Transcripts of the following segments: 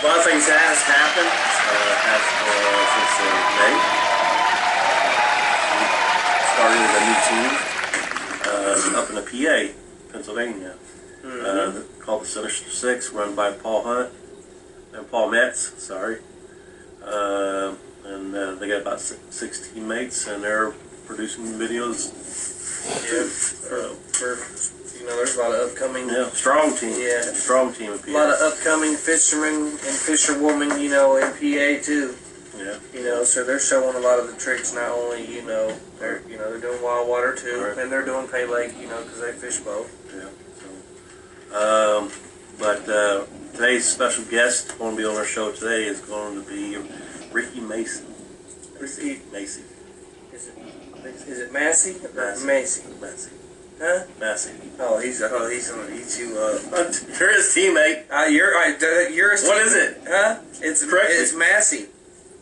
lot of things has happened since May. We started a new team up in the PA, Pennsylvania, called the Sinister Six, run by Paul Metz. Sorry, and they got about six teammates, and they're producing videos. Yeah, there's a lot of upcoming. Yeah, strong team. Yeah, strong team in PA. A lot of upcoming fishermen and fisherwomen, in PA too. Yeah. So they're showing a lot of the tricks. Not only, they're doing wild water too, right. and they're doing pay lake, because they fish both. Yeah. So, but today's special guest going to be on our show today is going to be Ricky Massey. Ricky Massey. Is it Massey? Massey. Huh? Massey. Oh, he's gonna eat you up. You're his teammate. You're his What is it? Huh? It's Massey.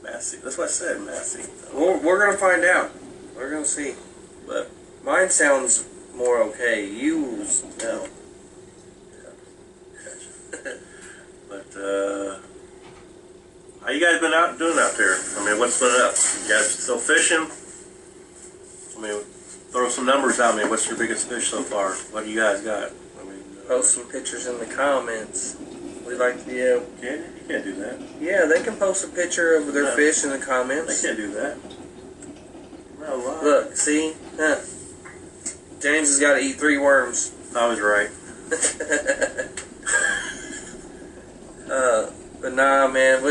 Massey. That's what I said, Massey. We're gonna find out. We're gonna see. But mine sounds more okay. Yours, no. Yeah. Gotcha. But how you guys been doing out there? I mean, what's been up? You guys still fishing? I mean, throw some numbers out. I mean, what's your biggest fish so far? What do you guys got? I mean, post some pictures in the comments. We like to be able. Can you? You can't do that. Yeah, they can post a picture of their fish in the comments. They can't do that. No, why? Look, see? Huh. James has got to eat 3 worms. I was right. But nah, man.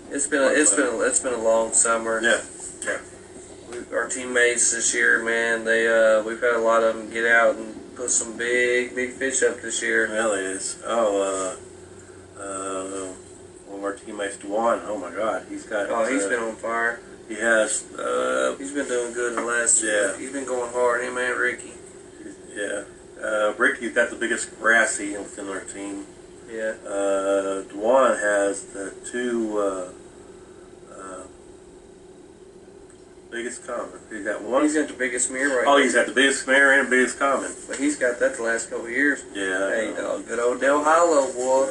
It's been a long summer. Yeah. Yeah. Our teammates this year, man, we've had a lot of them get out and put some big fish up this year. Well, it is. One of our teammates, Dwan. Oh my God, he's got. Oh, he's been on fire. He has. He's been doing good the last. Yeah. He's been going hard. Him and Ricky. Yeah. Ricky's got the biggest grassy within our team. Yeah. Dwan has the 2. Biggest common. He's got one. He's got the biggest mirror right now. Oh, he's got the biggest mirror and biggest common. But he's got that the last couple of years. Yeah. Hey, dog, good old Del Hollow, boy.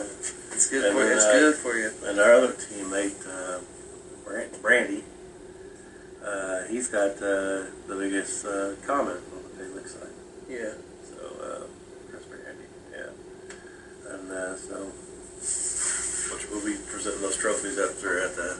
It's good for you. It's good for you. And our other teammate, Brandy, he's got the biggest common on the pay lake side. Yeah. So that's Brandy. Yeah. And so, which we'll be presenting those trophies after at the.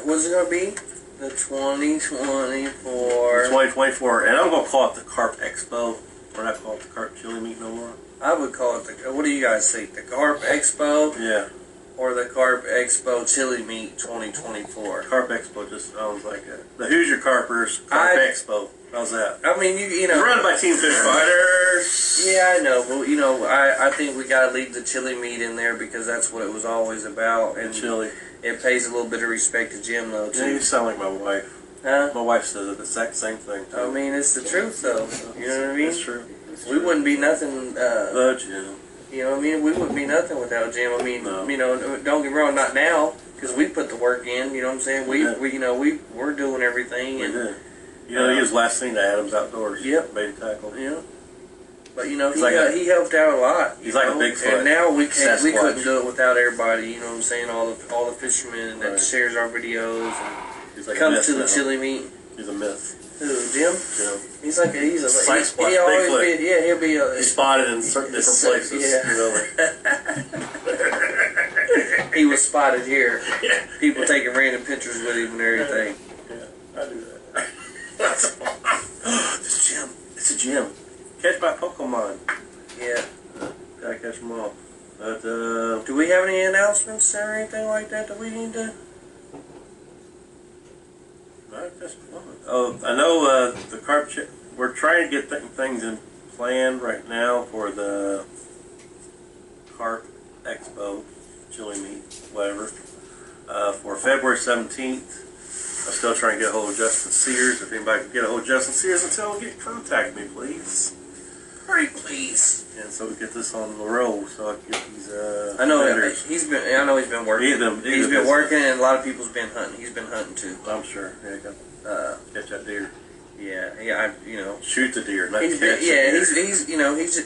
What's it going to be? The 2024. 2024, and I'm going to call it the Carp Expo. We're not calling it the Carp Chili Meat no more. I would call it what do you guys think? The Carp Expo? Yeah. Or the Carp Expo Chili Meat 2024? Carp Expo just sounds like it. The Hoosier Carpers Carp Expo. How's that? I mean, you know. It's run by Team Fish Fighters. Yeah, I know. But, I think we got to leave the chili meat in there because that's what it was always about. And chili. It pays a little bit of respect to Jim, though, too. Yeah, you sound like my wife. Huh? My wife says the exact same thing, too. I mean, it's the truth, though. You know what I mean? It's true. We wouldn't be nothing. Jim. You know what I mean? We wouldn't be nothing without Jim. I mean, no. Don't get me wrong, not now, because we put the work in. You know what I'm saying? We're doing everything. We did. He was last seen to Adams Outdoors. Yep. Bait tackle. Yeah. But he helped out a lot. He's like a Bigfoot. And now we couldn't do it without everybody. You know what I'm saying? All the fishermen that shares our videos and he's like comes to the chili meat. He's a myth. Who, Jim? Jim. He's a Bigfoot. He'll be he's spotted in certain different places. Yeah. He was spotted here. Yeah. People taking random pictures with him and everything. Yeah, I do that. It's Jim. It's a Jim. Catch my Pokemon. Yeah. Gotta catch them all. But, do we have any announcements or anything like that we need to? I know the carp. We're trying to get things in plan right now for the Carp Expo, chili meat, whatever. For February 17th. I'm still trying to get a hold of Justin Sears. If anybody can get a hold of Justin Sears, until contact me, please. Pretty please. And so we get this on the roll, so I can get these. I know he's been working. He's been working, and a lot of people's been hunting. He's been hunting too. I'm sure. Yeah, catch that deer. Yeah. Shoot the deer, not catch.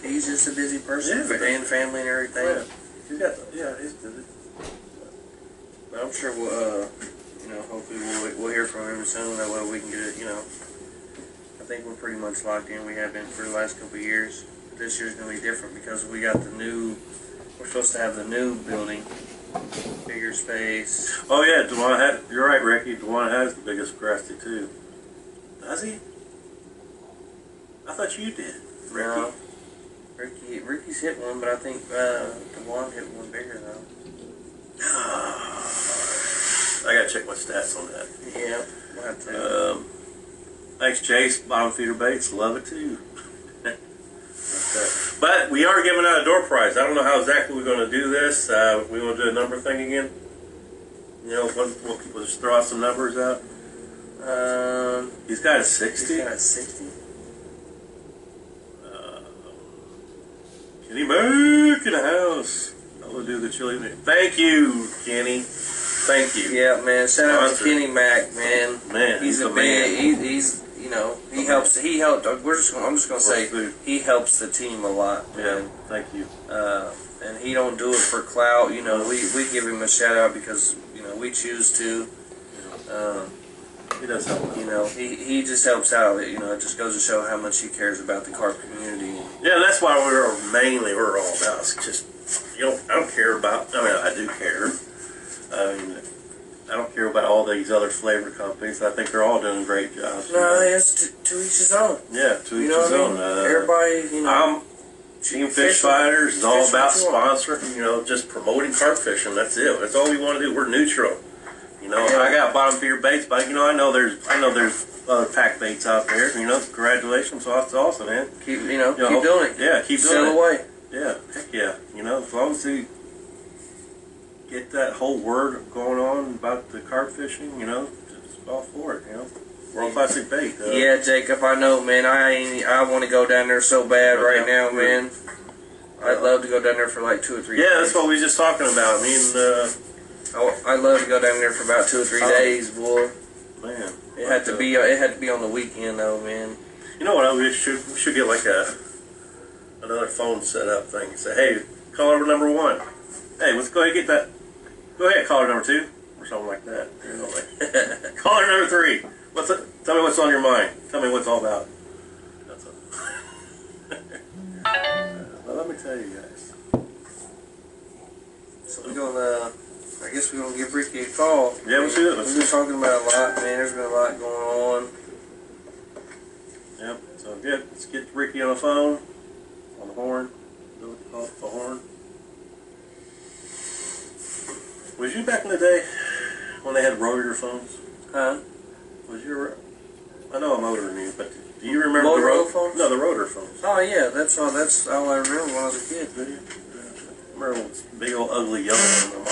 He's just a busy person, and family and everything. He's got he's busy. But I'm sure we'll, hopefully we'll hear from him soon. That way we can get it, I think we're pretty much locked in. We have been for the last couple of years. This year's going to be different because we got we're supposed to have the new building, bigger space. Oh yeah, you're right, Ricky. Dewan has the biggest capacity too. Does he? I thought you did, Ricky. No. Ricky's hit one, but I think DeJuan hit one bigger though. I gotta check my stats on that. Yeah, we'll have to. Thanks, Chase. Bottom feeder baits, love it too. But we are giving out a door prize. I don't know how exactly we're going to do this. We want to do a number thing again. When people just throw out some numbers out. He's got a 60. He's got a 60. Kenny Mook in the house. I will do the chili. Thank you, Kenny. Thank you. Yeah, man. Shout out to Kenny Mack, man. Man, he's a man. He's he helps. He helped. I'm just gonna say he helps the team a lot, man. Yeah, thank you. And he don't do it for clout. We give him a shout out because we choose to. He does help. He just helps out. It just goes to show how much he cares about the carp community. Yeah, that's why we're all about. It's just I don't care about. I mean, I do care. I don't care about all these other flavor companies. I think they're all doing great jobs. No, it's to each his own. Yeah, to each his own. Everybody, Team Fish Fighters is all about sponsoring, just promoting carp fishing. That's it. That's all we want to do. We're neutral. I got bottom feeder baits, but I know there's other pack baits out there. Congratulations, that's awesome, man. Keep doing it. Yeah, keep doing Sail it. away. Yeah, heck yeah. As long as we get that whole word going on about the carp fishing, just all for it, World Classic Bait. Yeah, Jacob, I know, man. I want to go down there so bad right now, man. I'd love to go down there for like 2 or 3 days. Yeah, that's what we were just talking about. I'd love to go down there for about 2 or 3 days, boy. Man, it had to be on the weekend, though, man. You know what? We should get like another phone set up thing. Say, hey, caller number 1. Hey, let's go ahead and get that. Go ahead, caller number 2, or something like that. Caller number 3. Tell me what's on your mind. Tell me what's all about. That's all. Well, let me tell you guys. So we're gonna. I guess we're gonna give Ricky a call. Yeah, we'll do it. We've been talking about a lot, man. There's been a lot going on. Yep. So good. Let's get Ricky on the phone, on the horn. Do what they call it, the horn. Was you back in the day when they had rotary phones? Huh? I know I'm older than you, but do you remember the rotor phones? No, the rotor phones. Oh yeah, that's all I remember when I was a kid. Did you? I remember this big old ugly yellow one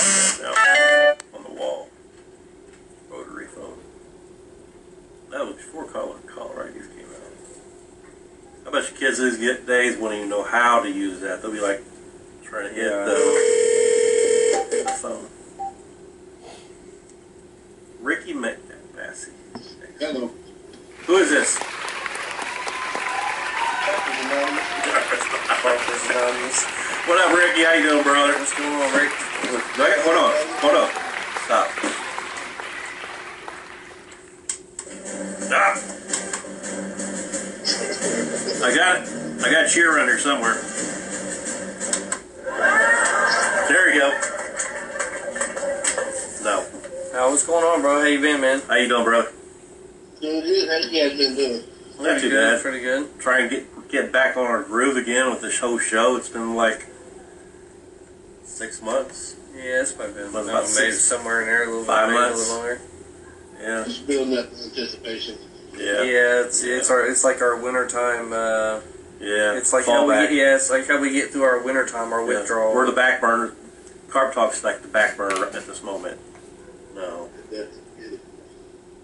now on the wall. Rotary phone. That was before Colorado came out. I bet you kids these days wouldn't even know how to use that. They'll be like trying to hit the phone. Ricky Massey. Hello. Who is this? What up, Ricky? How you doing, brother? What's going on, Rick? Hold on. Stop. Stop. I got a cheer under somewhere. There you go. No. What's going on, bro? How you been, man? How you doing, bro? Doing good. How you guys been doing? Not too bad. Pretty good. Trying to get back on our groove again with this whole show. It's been like 6 months. Yeah, it's probably been about maybe somewhere in there, a little 5 bit, months. a little longer. Yeah. Just building up anticipation. Yeah. It's like our winter time. Yeah. It's like how we get through our winter time, our withdrawal. We're the back burner. Carp Talk's like the back burner at this moment. No.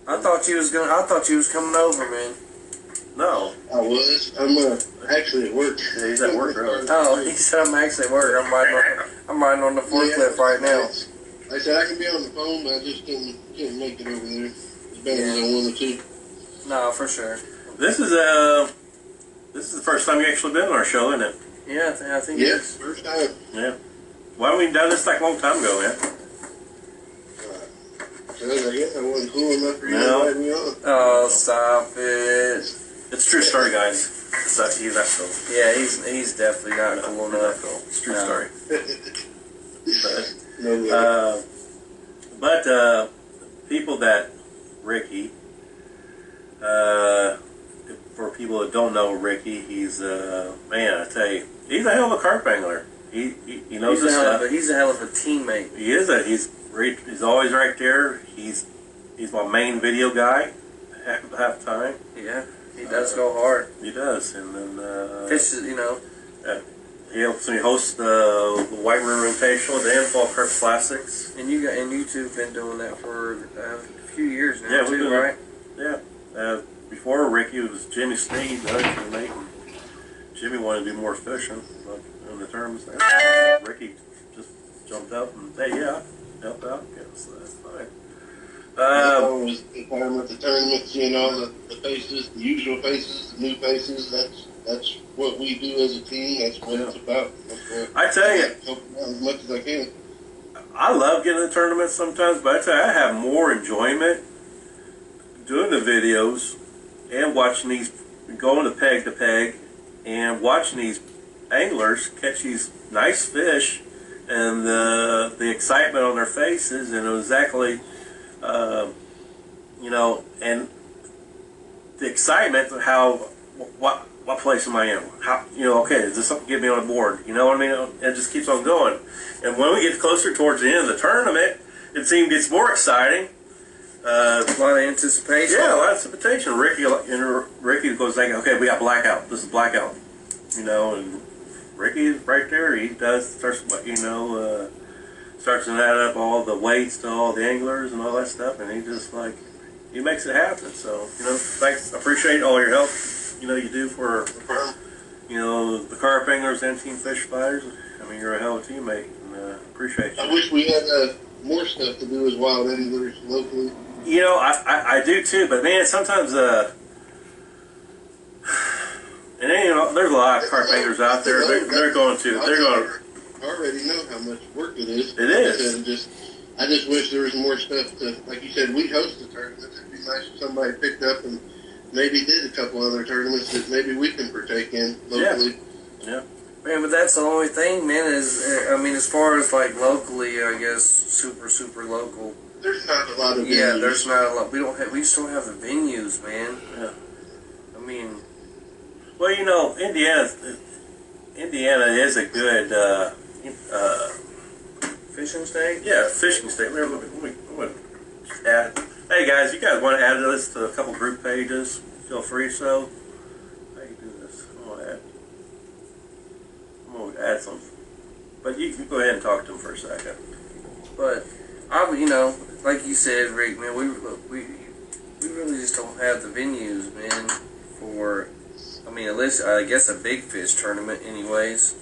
I thought you was coming over, man. No. I was. I'm actually at work. Yeah, he's at work, really. Oh, he said I'm actually at work. I'm riding on the forklift right now. Like I said I can be on the phone, but I just couldn't make it over there. As bad as I wanted to. No, for sure. This is the first time you actually been on our show, isn't it? Yeah, I think yes, first time. Yeah. Why haven't we done this like a long time ago, man? I guess I wasn't cool enough for you to No. invite me on. Oh, stop it. It's a true story, guys. He's not cool. Yeah, he's definitely not cool enough. It's a true No. story. No, But people that Ricky, for people that don't know Ricky, he's man, I tell you, he's a hell of a carp angler. He knows his stuff. He's a hell of a teammate. He is he's always right there. He's my main video guy half time. Yeah, he does go hard. He does, and then Fishes, you know. he helps me host the White River Invitational, the Fall Carp Classics. And you two have been doing that for a few years now, Yeah, we've too, been- right? Yeah. Before Ricky, it was Jimmy Sneed, the other teammate. And Jimmy wanted to do more fishing, but in the tournaments, Ricky just jumped up and hey, yeah, help out. Yeah, so that's fine. always the time at the tournaments, seeing all the faces, the usual faces, the new faces. That's what we do as a team. That's what it's about. That's what I tell you, help out as much as I can. I love getting to tournaments sometimes, but I tell you, I have more enjoyment doing the videos and watching these, going to peg, and watching these anglers catch these nice fish, and the excitement on their faces, and exactly, and the excitement of how, what place am I in? How, okay, is this something to get me on the board? You know what I mean? It just keeps on going. And when we get closer towards the end of the tournament, it gets more exciting. A lot of anticipation. Yeah, a lot of anticipation. Ricky goes like, okay, we got blackout. This is blackout. And Ricky's right there. He starts to add up all the weights to all the anglers and all that stuff, and he makes it happen. So, thanks. I appreciate all your help. You do for, the carp anglers and team fish fighters. I mean, you're a hell of a teammate, and appreciate you. I wish we had more stuff to do as wild anglers locally. I do too, but man, sometimes there's a lot of carp anglers out there. They're going to. I already know how much work it is. It is. I just wish there was more stuff to, like you said, we host a tournament. It'd be nice if somebody picked up and maybe did a couple other tournaments that maybe we can partake in locally. Yeah. Man, but that's the only thing, man, as far as like locally, I guess, super local. There's not a lot of venues. Yeah, there's not a lot. We still have the venues, man. Yeah. I mean, well, Indiana is a good fishing state? Yeah, fishing state. Let me add. Hey guys, you guys want to add this to a couple group pages? Feel free. So, how you do this? I'm gonna add some. But you can go ahead and talk to them for a second. But like you said, Rick, man, we really just don't have the venues, man, for. At least I guess a big fish tournament, anyways.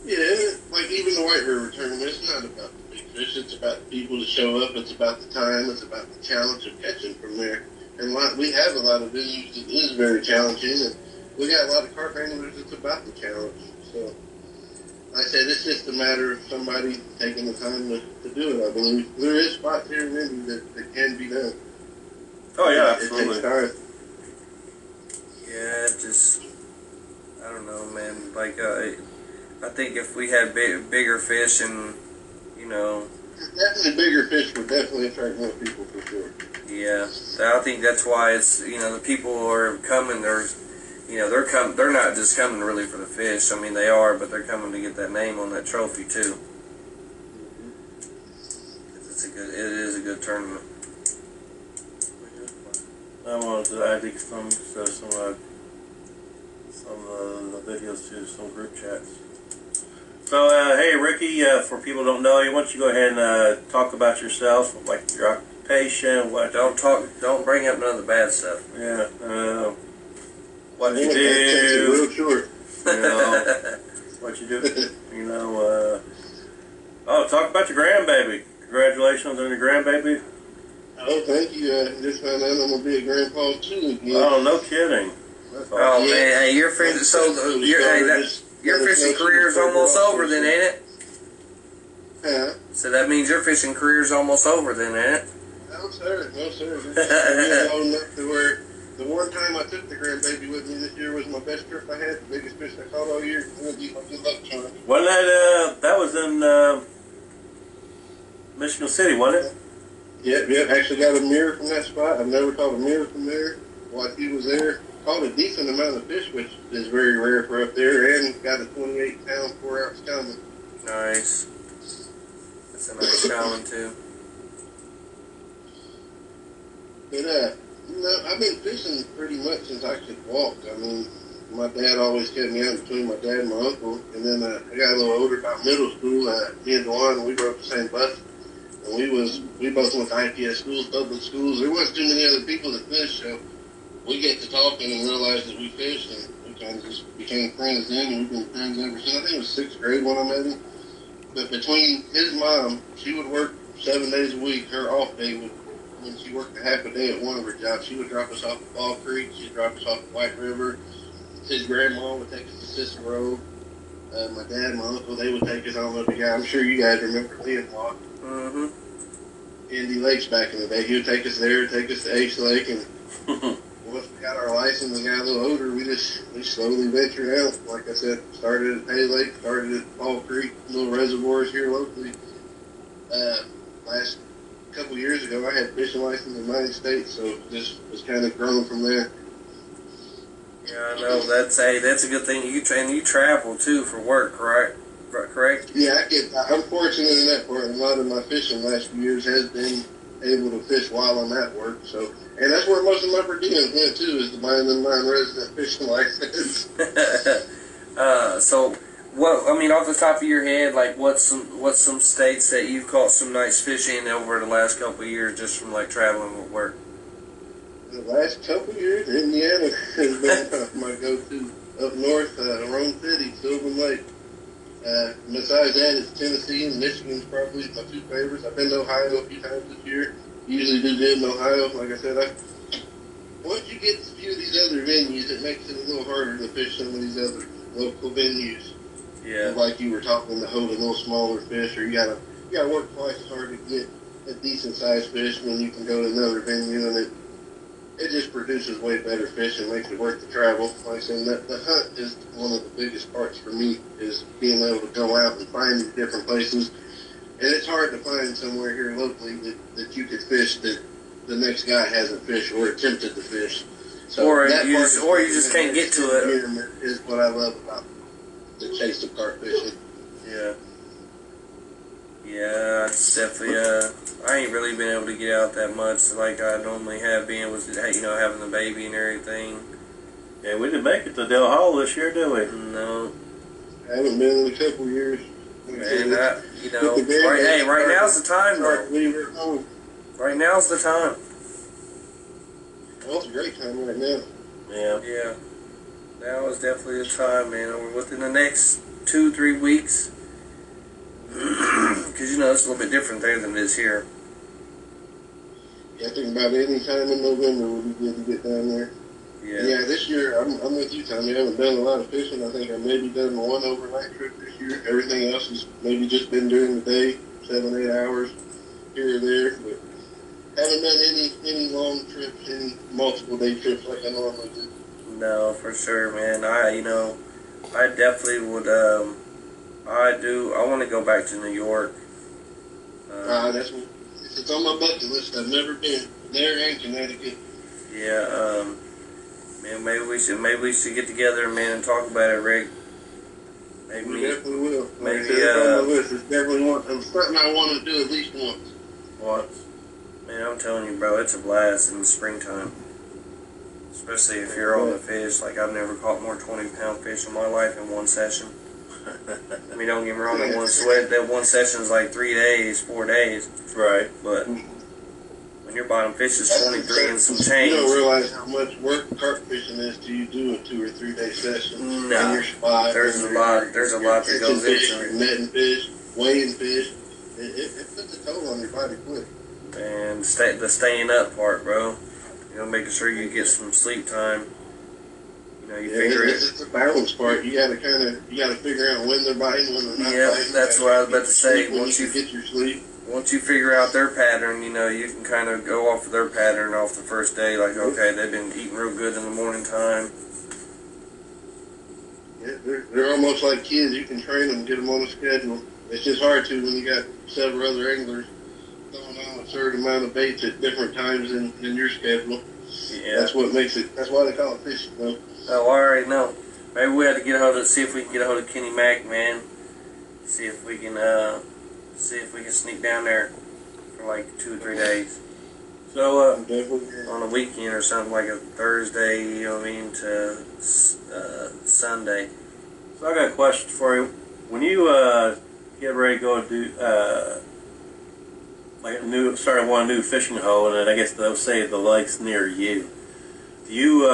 Yeah, like even the White River tournament, it's not about the big fish. It's about the people that show up. It's about the time. It's about the challenge of catching from there. And we have a lot of venues that is very challenging, and we got a lot of carp anglers that's about the challenge. So, like I said, it's just a matter of somebody taking the time to do it, I believe. There is spots here in Indy that can be done. Oh yeah, absolutely. It takes time. Yeah, I don't know, man. Like, I think if we had bigger fish and, Definitely bigger fish would definitely attract more people for sure. Yeah, I think that's why it's, the people are coming, they're not just coming really for the fish. I mean, they are, but they're coming to get that name on that trophy too. It is a good tournament. I wanted to add some of the videos to some group chats. So, hey Ricky, for people who don't know you, why don't you go ahead and talk about yourself, like your occupation, what? Don't bring up none of the bad stuff. Yeah. What you do? Real short. What you do? Talk about your grandbaby. Congratulations on your grandbaby. Oh, thank you. Just found out I'm going to be a grandpa too again. Oh, no kidding. That's awesome. Oh, man. Hey, your fishing career is almost over then, ain't it? that means your fishing career's almost over then, ain't it? No, sir. No, sir. It's old enough to where the one time I took the grandbaby with me this year was my best trip I had. The biggest fish I caught all year. I'm going to be my good luck charm. Wasn't that was in Michigan City, wasn't it? Yep. Actually got a mirror from that spot. I've never caught a mirror from there. While he was there, caught a decent amount of fish, which is very rare for up there, and got a 28-pound, 4-ounce common. Nice. That's a nice common, too. But, I've been fishing pretty much since I could walk. I mean, my dad always kept me out between my dad and my uncle. And then I got a little older, about middle school. Me and Dewan, we rode the same bus. And we both went to IPS schools, public schools. There wasn't too many other people that fished, so we get to talking and realized that we fished, and we kind of just became friends then, and we've been friends ever since. I think it was 6th grade when I met him. But between his mom, she would work 7 days a week. Her off day would, when she worked a half a day at one of her jobs, she would drop us off at Fall Creek. She'd drop us off at White River. His grandma would take us to Cicero. My dad and my uncle, they would take us. I don't know if you guys, I'm sure you guys remember Liam Walk. Mm-hmm. Indy Lakes back in the day. He would take us there, take us to Ace Lake, and once we got our license and got a little older, we slowly ventured out. Like I said, started at Hay Lake, started at Fall Creek, little reservoirs here locally. Last couple years ago, I had a fishing license in 9 states, so this was kind of grown from there. Yeah, I know. That's a good thing. You travel, too, for work, right? Correct? Yeah, I'm fortunate in that part. A lot of my fishing last few years has been able to fish while I'm at work. So, and that's where most of my per diems went too, is to buying them non-resident fishing license. So, off the top of your head, like, what's some states that you've caught some nice fish in over the last couple of years, just from like traveling with work? The last couple of years, Indiana has been my go-to. Up north, Rome City, Sylvan Lake. Besides that, it's Tennessee and Michigan's probably my 2 favorites. I've been to Ohio a few times this year. Usually do good in Ohio. Like I said, once you get to a few of these other venues, it makes it a little harder to fish some of these other local venues. Yeah. Like you were talking, to hold a little smaller fish, or you gotta work twice as hard to get a decent sized fish when you can go to another venue, and it just produces way better fish and makes it worth the travel. Like I said, the hunt is one of the biggest parts for me, is being able to go out and find these different places. And it's hard to find somewhere here locally that you could fish that the next guy hasn't fished or attempted to fish. So or you just can't get to it. Is what I love about the chase of carp fishing. Yeah. Yeah, it's definitely, I ain't really been able to get out that much like I normally have been with, having the baby and everything. Yeah, we didn't make it to Del Hall this year, did we? No. I haven't been in a couple of years. And, right now's the time, though. Right now's the time. Well, it's a great time right now. Yeah. Yeah. Now is definitely the time, man. We're within the next 2-3 weeks. Because, it's a little bit different there than it is here. Yeah, I think about any time in November would be good to get down there. Yeah, this year, I'm with you, Tommy. I haven't done a lot of fishing. I think I've maybe done one overnight trip this year. Everything else has maybe just been during the day, 7-8 hours here or there. But haven't done any long trips, any multiple day trips like I normally do. No, for sure, man. I definitely would, I want to go back to New York. It's on my bucket list. I've never been there in Connecticut. Yeah, man, maybe we should get together, man, and talk about it, Rick. Maybe We definitely will. Maybe it's on my list. It's definitely something I want to do at least once. Once. Man, I'm telling you, bro, it's a blast in the springtime. Especially if you're on the fish. Like, I've never caught more 20-pound fish in my life in one session. I mean, don't get me wrong, that one session's like 3 days, 4 days. Right. But when your bottom fish is 23 and some change. You don't realize how much work carp fishing is till you do a 2 or 3 day session. No. In your spot. There's a lot that goes into it. Netting fish, weighing fish. It puts a toll on your body quick. And the staying up part, bro. Making sure you get some sleep time. It's a balance part. You gotta figure out when they're biting, when they're not biting. That's what I was about to say. Once you get your sleep. once you figure out their pattern, you know, you can kind of go off of their pattern off the first day. Like, okay, they've been eating real good in the morning time. Yeah, they're almost like kids. You can train them, get them on a schedule. It's just hard to when you got several other anglers throwing out a certain amount of baits at different times in your schedule. Yeah. That's what makes it. That's why they call it fishing, though. Oh, I already know. Maybe we had to get a hold of, see if we can get a hold of Kenny Mack, man. See if we can sneak down there for like 2 or 3 days. So, On a weekend or something, like a Thursday, you know what I mean, to Sunday. so I got a question for you. When you get ready to go do start one new fishing hole, and then I guess they'll say the lake's near you. Do you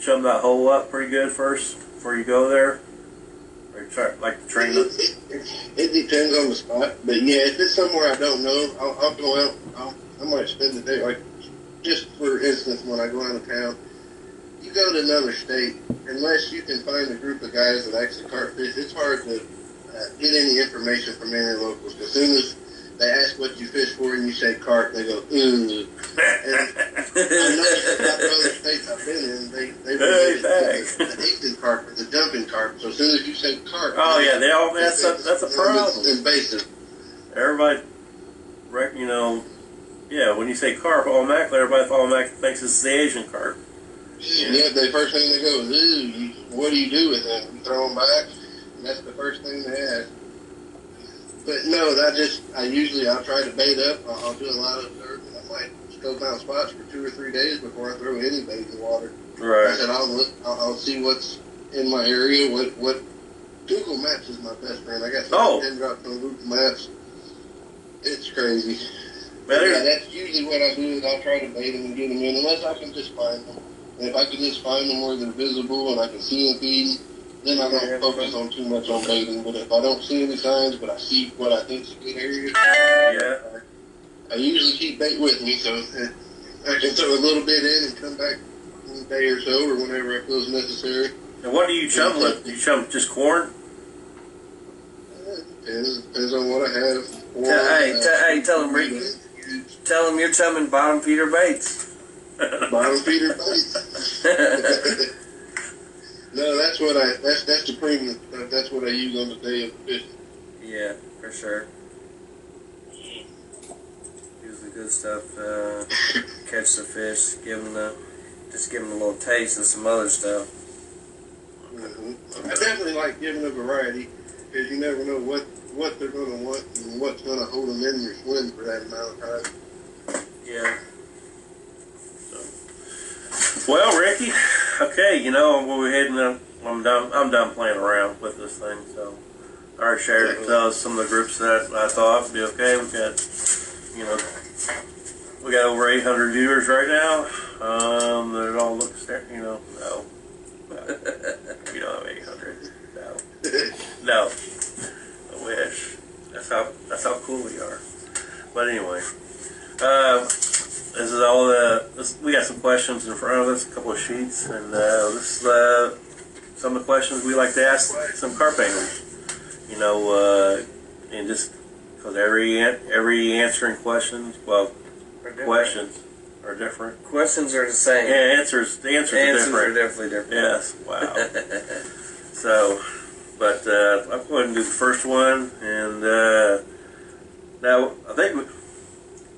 chum that hole up pretty good first before you go there, or you try like to train it? It depends on the spot, but yeah, if it's somewhere I don't know, I'll go out. I might spend the day. Like, just for instance, when I go out of town, you go to another state, unless you can find a group of guys that actually carp fish, it's hard to get any information from any locals. As soon as they ask what you fish for and you say carp, they go, ooh. And I noticed about the other states I've been in, they relate it to the Asian carp or the jumping carp. So as soon as you say carp, Oh yeah, that's a problem. It's invasive. Everybody, you know, yeah. When you say carp, automatically everybody thinks it's the Asian carp. Yeah, the first thing they go is, ooh, what do you do with them? You throw them back? And that's the first thing they ask. But no, I'll try to bait up. I'll do a lot of dirt. I might scope out spots for 2 or 3 days before I throw any bait in the water. Right. I said I'll see what's in my area. What Google Maps is my best friend. I got some 10 drops on Google Maps. It's crazy. Yeah, that's usually what I do is I'll try to bait them and get them in, unless I can just find them. And if I can just find them where they're visible and I can see them feeding, then I don't focus on too much on baiting. But if I don't see any signs, but I see what I think is a good area, I usually keep bait with me, so I can throw a little bit in and come back in a day or so, or whenever I feel is necessary. And what do you chum with? Do you chum just corn? Depends on what I have. Tell them, Ricky. Tell them you're chumming bottom feeder baits. Bottom feeder baits. No, that's the premium stuff. That's what I use on the day of fishing. Yeah, for sure. Use the good stuff. Catch the fish. Give them a little taste of some other stuff. Mm-hmm. I definitely like giving a variety, because you never know what they're going to want and what's going to hold them in your swim for that amount of time. Yeah. Well, Ricky, okay, you know, we're heading up. I'm done playing around with this thing, so I already shared some of the groups that I thought would be okay. We got over 800 viewers right now. It all looks, no. We don't have 800. No. I wish. That's how cool we are. But anyway, this is all we got some questions in front of us, a couple of sheets, and this is some of the questions we like to ask some carp anglers. And just because every answering questions, questions are different. Questions are the same. Yeah, the answers are different. Are definitely different. Yes, wow. So, but I'll go ahead and do the first one, and now I think we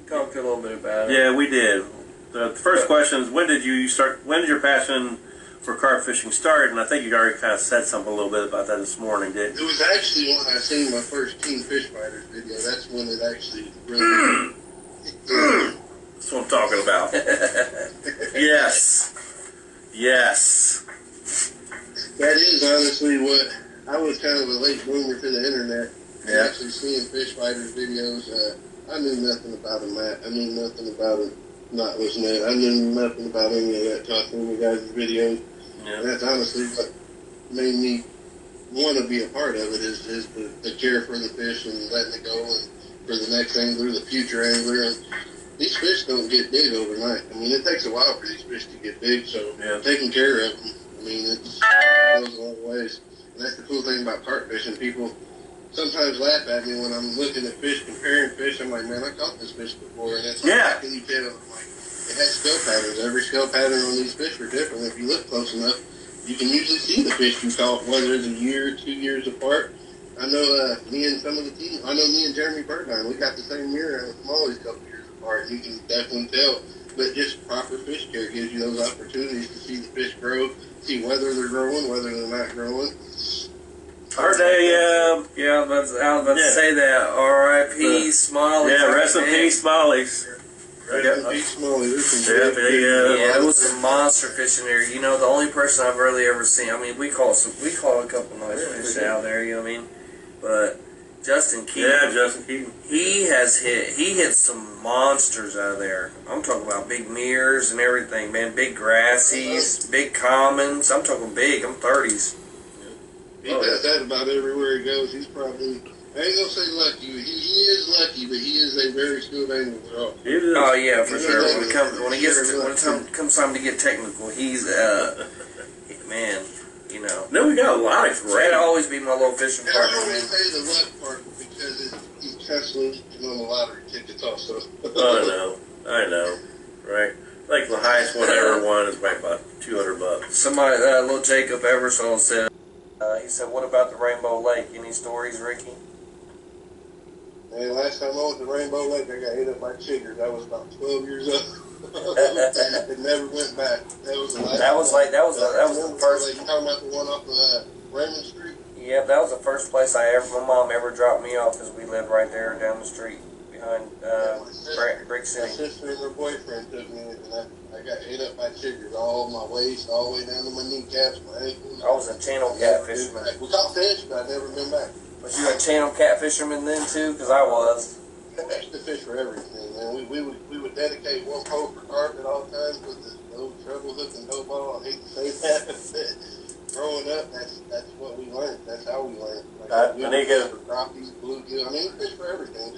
talked a little bit about it. Yeah, we did. The first question is, when did your passion for carp fishing start? And I think you already kind of said something a little bit about that this morning, didn't you? It was actually when I seen my first Team Fish Fighters video. That's when it actually really... That's what I'm talking about. Yes. That is honestly what... I was kind of a late bloomer to the internet. Yeah. Actually seeing Fish Fighters videos, I knew nothing about them, Matt. I knew nothing about them not listening. I knew nothing about any of that talking to guys' videos. Yeah. And that's honestly what made me want to be a part of it, is the care for the fish and letting it go, and for the next angler, the future angler. And these fish don't get big overnight. I mean, it takes a while for these fish to get big, so taking care of them, I mean, it goes a long ways. And that's the cool thing about carp fishing. People sometimes laugh at me when I'm looking at fish, comparing fish. I'm like, man, I caught this fish before, and it's like, Yeah. how can you tell? I'm like, it has scale patterns. Every scale pattern on these fish are different. If you look close enough, you can usually see the fish you caught, whether it's a year or 2 years apart. I know me and some of the team, I know me and Jeremy Birdine, we got the same mirror and I'm always a couple years apart. You can definitely tell. But just proper fish care gives you those opportunities to see the fish grow, see whether they're growing, whether they're not growing. Are they, Yeah, I was about to say that. R.I.P. Smalley. yeah, rest in peace, Smollies. Rest in peace, Smalley. Yeah, it was some monster fish in there. You know, the only person I've really ever seen. I mean, we caught a couple nice fish out there. You know what I mean? But Justin Keaton. Yeah, Justin Keaton. He hit some monsters out of there. I'm talking about big mirrors and everything, man. Big grassies, big commons. I'm talking big. I'm 30s. He does that about everywhere he goes. He's probably, I ain't gonna say lucky. He is lucky, but he is a very skilled angler. Oh yeah, for sure. When it comes time to get technical, he's man. You know. No, we got a lot of great. That'd always be my little fishing And partner, I man. always say the luck part because he's constantly on the lottery tickets also. I know, right? Like the highest one I ever won is right about $200. Somebody, little Jacob Eversole said. He said, "What about the Rainbow Lake? Any stories, Ricky?" And last time I went to Rainbow Lake, I got hit up by chiggers. I was about 12 years old. It never went back. That was the last. That was the first. You talking about the one off of Raymond Street? Yeah, that was the first place my mom ever dropped me off because we lived right there down the street behind Brick My City. sister and her boyfriend took me, and I got hit up by chiggers all my waist, all the way down to my kneecaps, my ankles. I was a channel cat fisherman. We caught fish, but I've never been back. Was you a channel cat fisherman then too? Because I was. I used to fish for everything, man. We would dedicate one pole for carp at all times with the old treble hook and dough ball. I hate to say that, but growing up, that's what we learned. That's how we learned. Like, we would fish for crappies, bluegill. I mean, we fish for everything.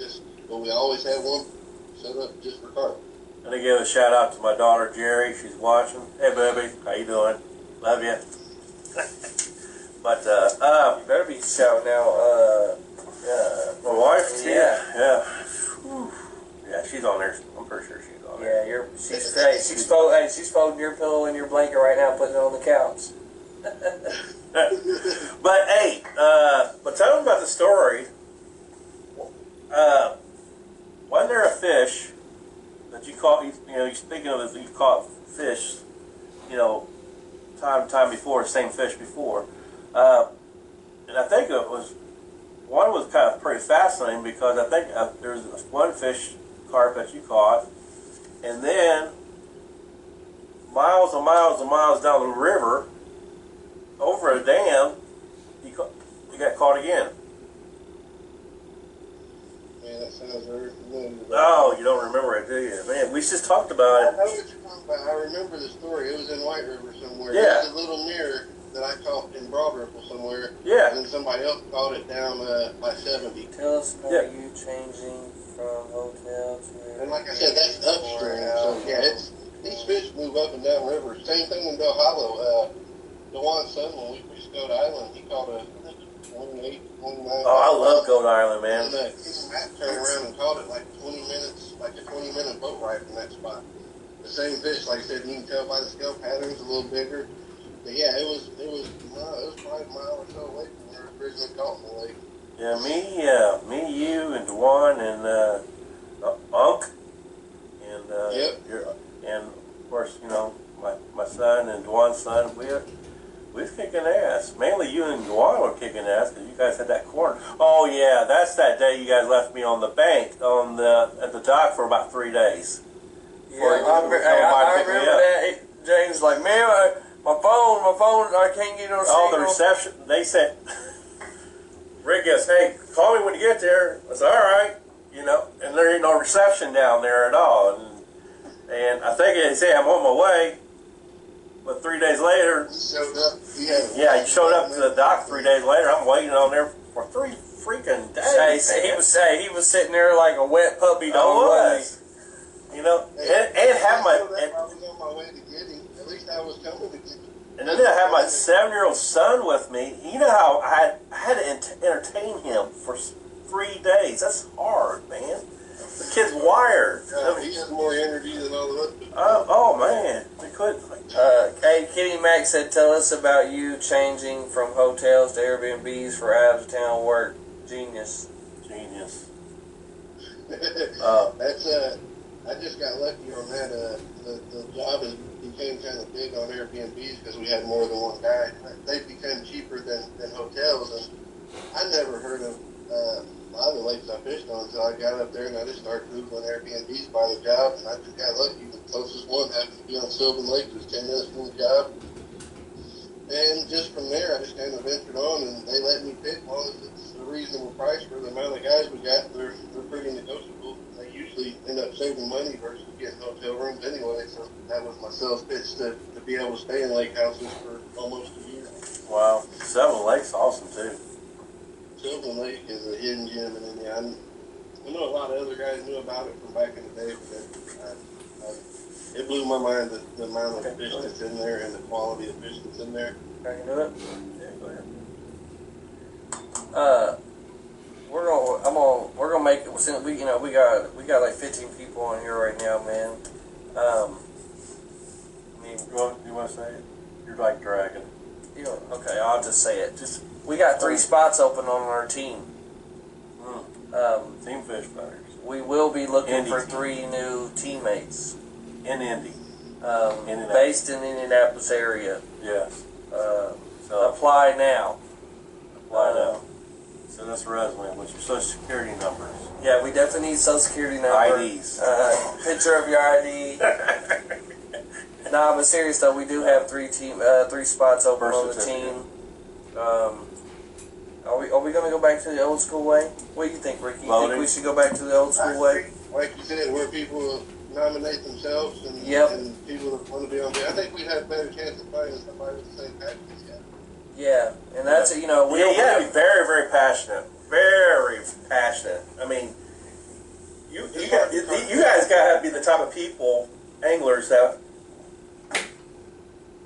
But we always had one set up just for carp. And I give a shout out to my daughter Jerry. She's watching. Hey, baby, how you doing? Love you. But You better be shouting out. my wife. Yeah. Whew. Yeah, she's on there. I'm pretty sure she's on there. Yeah, she's folding your pillow and your blanket right now, putting it on the couch. But hey, but tell them about the story. Wasn't there a fish that you caught? You know, you're speaking of it, you caught fish. You know, time before, the same fish before, and I think it was one was kind of pretty fascinating because I think there's one fish carp that you caught, and then miles and miles and miles down the river, over a dam, you got caught again. Man, that sounds very familiar. Oh, you don't remember it, do you? Man, we just talked about I it. know what you're talking about. I remember the story. It was in White River somewhere. Yeah. It was a little mirror that I caught in Broad Ripple somewhere. Yeah. And then somebody else caught it down by 70. Tell us about Yeah. you changing from hotel to. And like I said, that's upstream. So yeah, these fish move up and down river. Same thing in Bell Hollow. DeJuan's son, when we fished Goat Island, he caught a 28, 29. Oh, I love Goat Island, man. And Matt turned around and caught it like 20 minutes, like a 20-minute boat ride from that spot. The same fish, like I said, you can tell by the scale patterns, a little bigger. But yeah, it was probably a mile or so away from where it originally caught in the lake. Yeah, me, you, and DeJuan, and Unc, and and of course, you know, my son and DeJuan's son. We was kicking ass. Mainly you and DeJuan were kicking ass because you guys had that corner. Oh yeah, that's that day you guys left me on the bank at the dock for about 3 days. Yeah, I remember that. James was like, man, my phone, I can't get no signal. Oh, the reception. They said, Rick goes, hey, call me when you get there. I said, all right, you know, and there ain't no reception down there at all. And I think they said I'm on my way. But 3 days later, He showed up. he showed up to the dock 3 days later. I'm waiting on there for 3 freaking days. He was sitting there like a wet puppy dog. I was. You know, and have my. I was on my way to get him. At least I was coming to get him. And then I had my 7-year-old son with me. You know how I had to entertain him for 3 days. That's hard, man. The kid's wired. He has more energy than all of us. Oh man, we couldn't. Hey, Kitty Mac said, tell us about you changing from hotels to Airbnbs for out-of-town work. Genius. Genius. That's I just got lucky on that. The job became kind of big on Airbnbs because we had more than one guy. They became cheaper than hotels, and I never heard of a lot of the lakes I fished on until I got up there and I just started Googling Airbnbs by the job, and I just got lucky. The closest one happened to be on Sylvan Lake, it was 10 minutes from the job. And just from there, I just kind of ventured on, and they let me pick. As long as it's a reasonable price for the amount of guys we got, they're pretty negotiable. They usually end up saving money versus getting hotel rooms anyway, so that was my sales pitch to be able to stay in lake houses for almost a year. Wow, Sylvan Lake's awesome too. Sylvan Lake is a hidden gem in Indiana. I know a lot of other guys knew about it from back in the day, but it blew my mind the amount of fish that's in there and the quality of fish that's in there. I can do it. Yeah, go ahead. We're gonna make it. Since we got like 15 people on here right now, man. You want to say it? You're like dragging. Okay, I'll just say it. We got 3 spots open on our team. Team fish fighters. We will be looking Indy for team. 3 new teammates. In Indy. Based in the Indianapolis area. Yes. Apply now. Apply now. Send us a resume with your social security numbers. Yeah, we definitely need social security number. IDs. Picture of your ID. Nah, but serious though, we do have 3 spots open on the team. Are we gonna go back to the old school way? What do you think, Ricky? You think we should go back to the old school way? Like you said, where people nominate themselves and people that want to be on there. I think we'd have a better chance of finding somebody with the same passion as you. Yeah, and that's you gotta be very, very passionate. Very passionate. I mean, you guys gotta be the type of people, anglers, that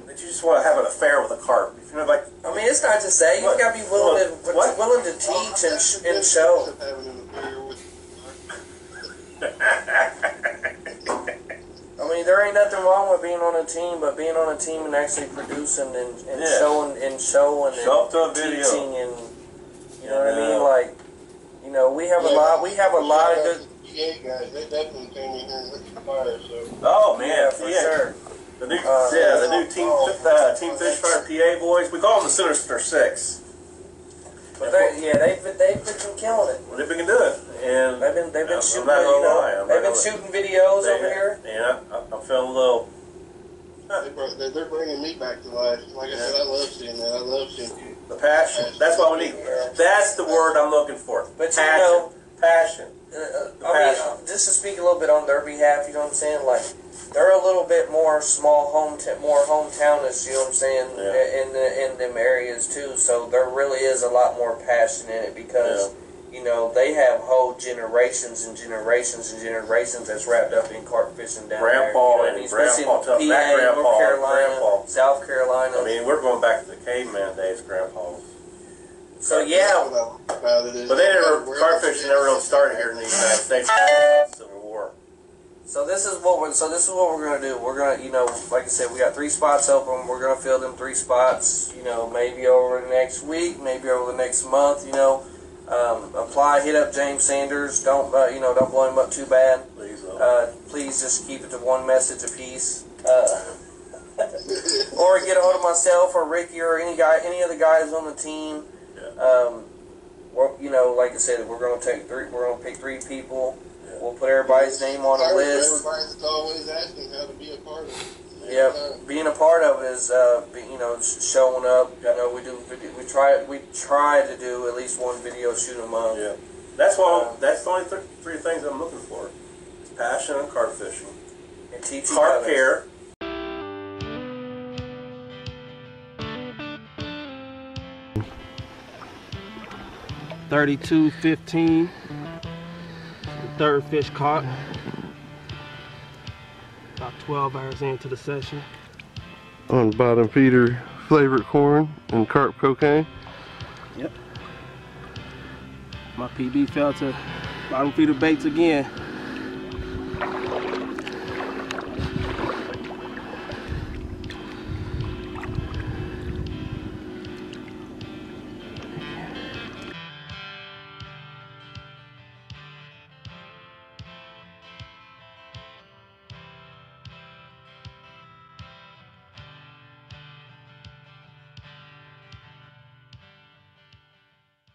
you just want to have an affair with a carp. If you're like, I mean, it's not just that. You gotta be willing to teach and show. I mean, there ain't nothing wrong with being on a team, but being on a team and actually producing and showing and show up to a video. Teaching and you know what I mean. Like, we have a lot. We have a lot of good. PA guys, they definitely came in here and lit the fire. So. Oh man, yeah, for sure. The new team fish fighter PA boys. We call them the Sinister Six. But they've been killing it. Well, they've been doing it, and they've been shooting. They've been shooting videos over here. Yeah, I'm feeling a little. They're bringing me back to life. Like I said, I love seeing that. I love seeing the passion. That's what we need. That's the word I'm looking for. But passion. I mean, just to speak a little bit on their behalf, you know what I'm saying? Like, they're a little bit more more hometownish, you know what I'm saying, in them areas too. So there really is a lot more passion in it because, they have whole generations and generations and generations that's wrapped up in carp fishing down there. Especially in PA, North Carolina, South Carolina. I mean, we're going back to the caveman days, Grandpa's. So yeah, but carp fishing never really started here in the United States. Civil War. So this is what we're gonna do. We're gonna, like I said, we got 3 spots open. We're gonna fill them 3 spots. Maybe over the next week, maybe over the next month. Apply. Hit up James Sanders. Don't blow him up too bad. Please, please just keep it to 1 message apiece. Or get a hold of myself or Ricky or any of the guys on the team. Like I said, we're gonna pick 3 people. Yeah. We'll put everybody's name on a list. Everybody's always asking how to be a part of it. Yeah, being a part of it is showing up. We try to do at least 1 video shoot a month. Yeah, that's the only 3 things I'm looking for: it's passion and carp fishing, and teaching carp care. $32.15. The 3rd fish caught. About 12 hours into the session. on bottom feeder flavored corn and carp cocaine. Yep. My PB fell to bottom feeder baits again.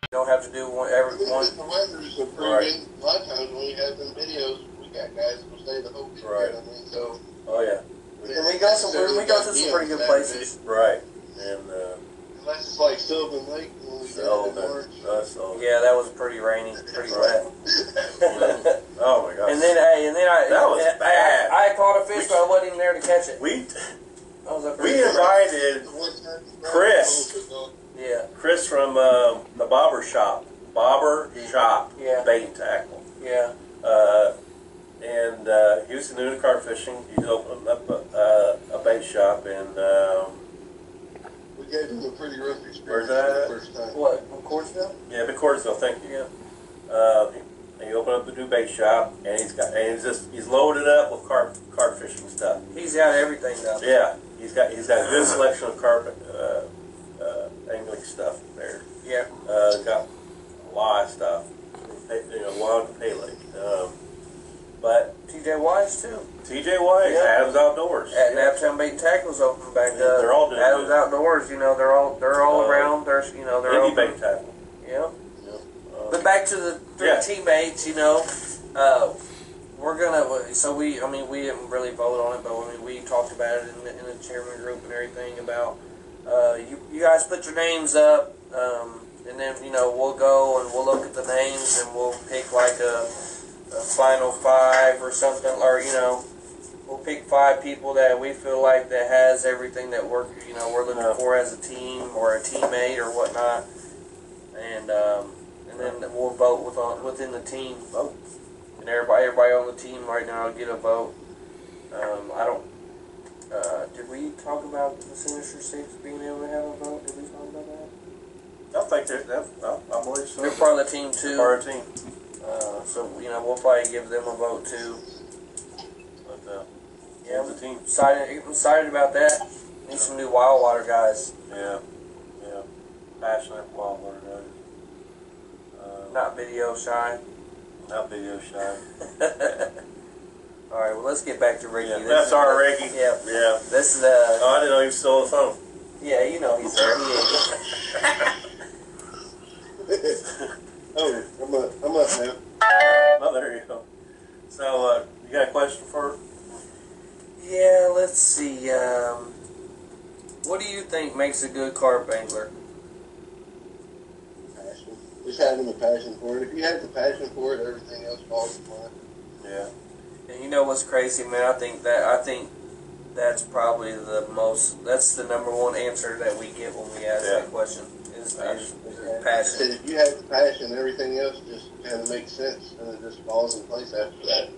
You don't have to do every one. The weather's improving. Right. A lot of times when we have them videos, we got guys who stay the whole weekend. Right. I mean, so. Oh yeah. And we go to some pretty good places. Right. And Unless it's like Sylvan Lake when we did it in March. Yeah, that was pretty rainy, pretty wet. Oh my gosh. And then that was bad. I caught a fish, but I wasn't even there to catch it. We We invited Chris. Yeah. Chris from the Bobber Shop. Yeah. Bait and tackle. Yeah. And he was new to carp fishing. He opened up a bait shop and We gave him a pretty rough experience Where's that the first time. What? From Courtsville? yeah, McCordsville, thank you. Yeah. He opened up the new bait shop and he's loaded up with carp fishing stuff. He's got everything down there. Yeah, he's got a good selection of carp angling stuff there. Yeah. Got a lot of stuff. Wild and Pele. But TJ Wise too. TJ Wise, Yeah. Adams Outdoors. At Naptown Bait and Tackle's open back up. They're all doing Adams good. Outdoors, they're all around. There's they're Indie open. Bait Tackle. Yeah. Yeah. But back to the three Yeah. teammates, we're gonna. So we didn't really vote on it, but we talked about it in the chairman group and everything about you guys put your names up, and then we'll go and we'll look at the names and we'll pick like a final 5 or something, or we'll pick 5 people that we feel like that has everything that we're looking for as a team or a teammate or whatnot, and then we'll vote within the team vote, and everybody on the team right now will get a vote. I don't. Did we talk about the Sinister Six being able to have a vote? Did we talk about that? I think I believe so. They're part of the team too. Part of the team. So we'll probably give them a vote too. But, Yeah, the team. I'm excited about that. Need some new wild water guys. Yeah. Passionate wild water guys. Not video shy. Not video shy. All right, well let's get back to Ricky. Yeah. This That's is- our Ricky. Yeah. Yeah. This is Oh, I didn't know he was still on the phone. yeah, he's there. He is. Oh, I'm up now. Oh, there you go. So, you got a question for her? Yeah, let's see. What do you think makes a good carp angler? Passion. Just having the passion for it. If you have the passion for it, everything else falls in line. Yeah. And you know what's crazy, man? I think that's probably that's the number one answer that we get when we ask that question is passion. If you have the passion, everything else just kind of makes sense, and it just falls in place after that.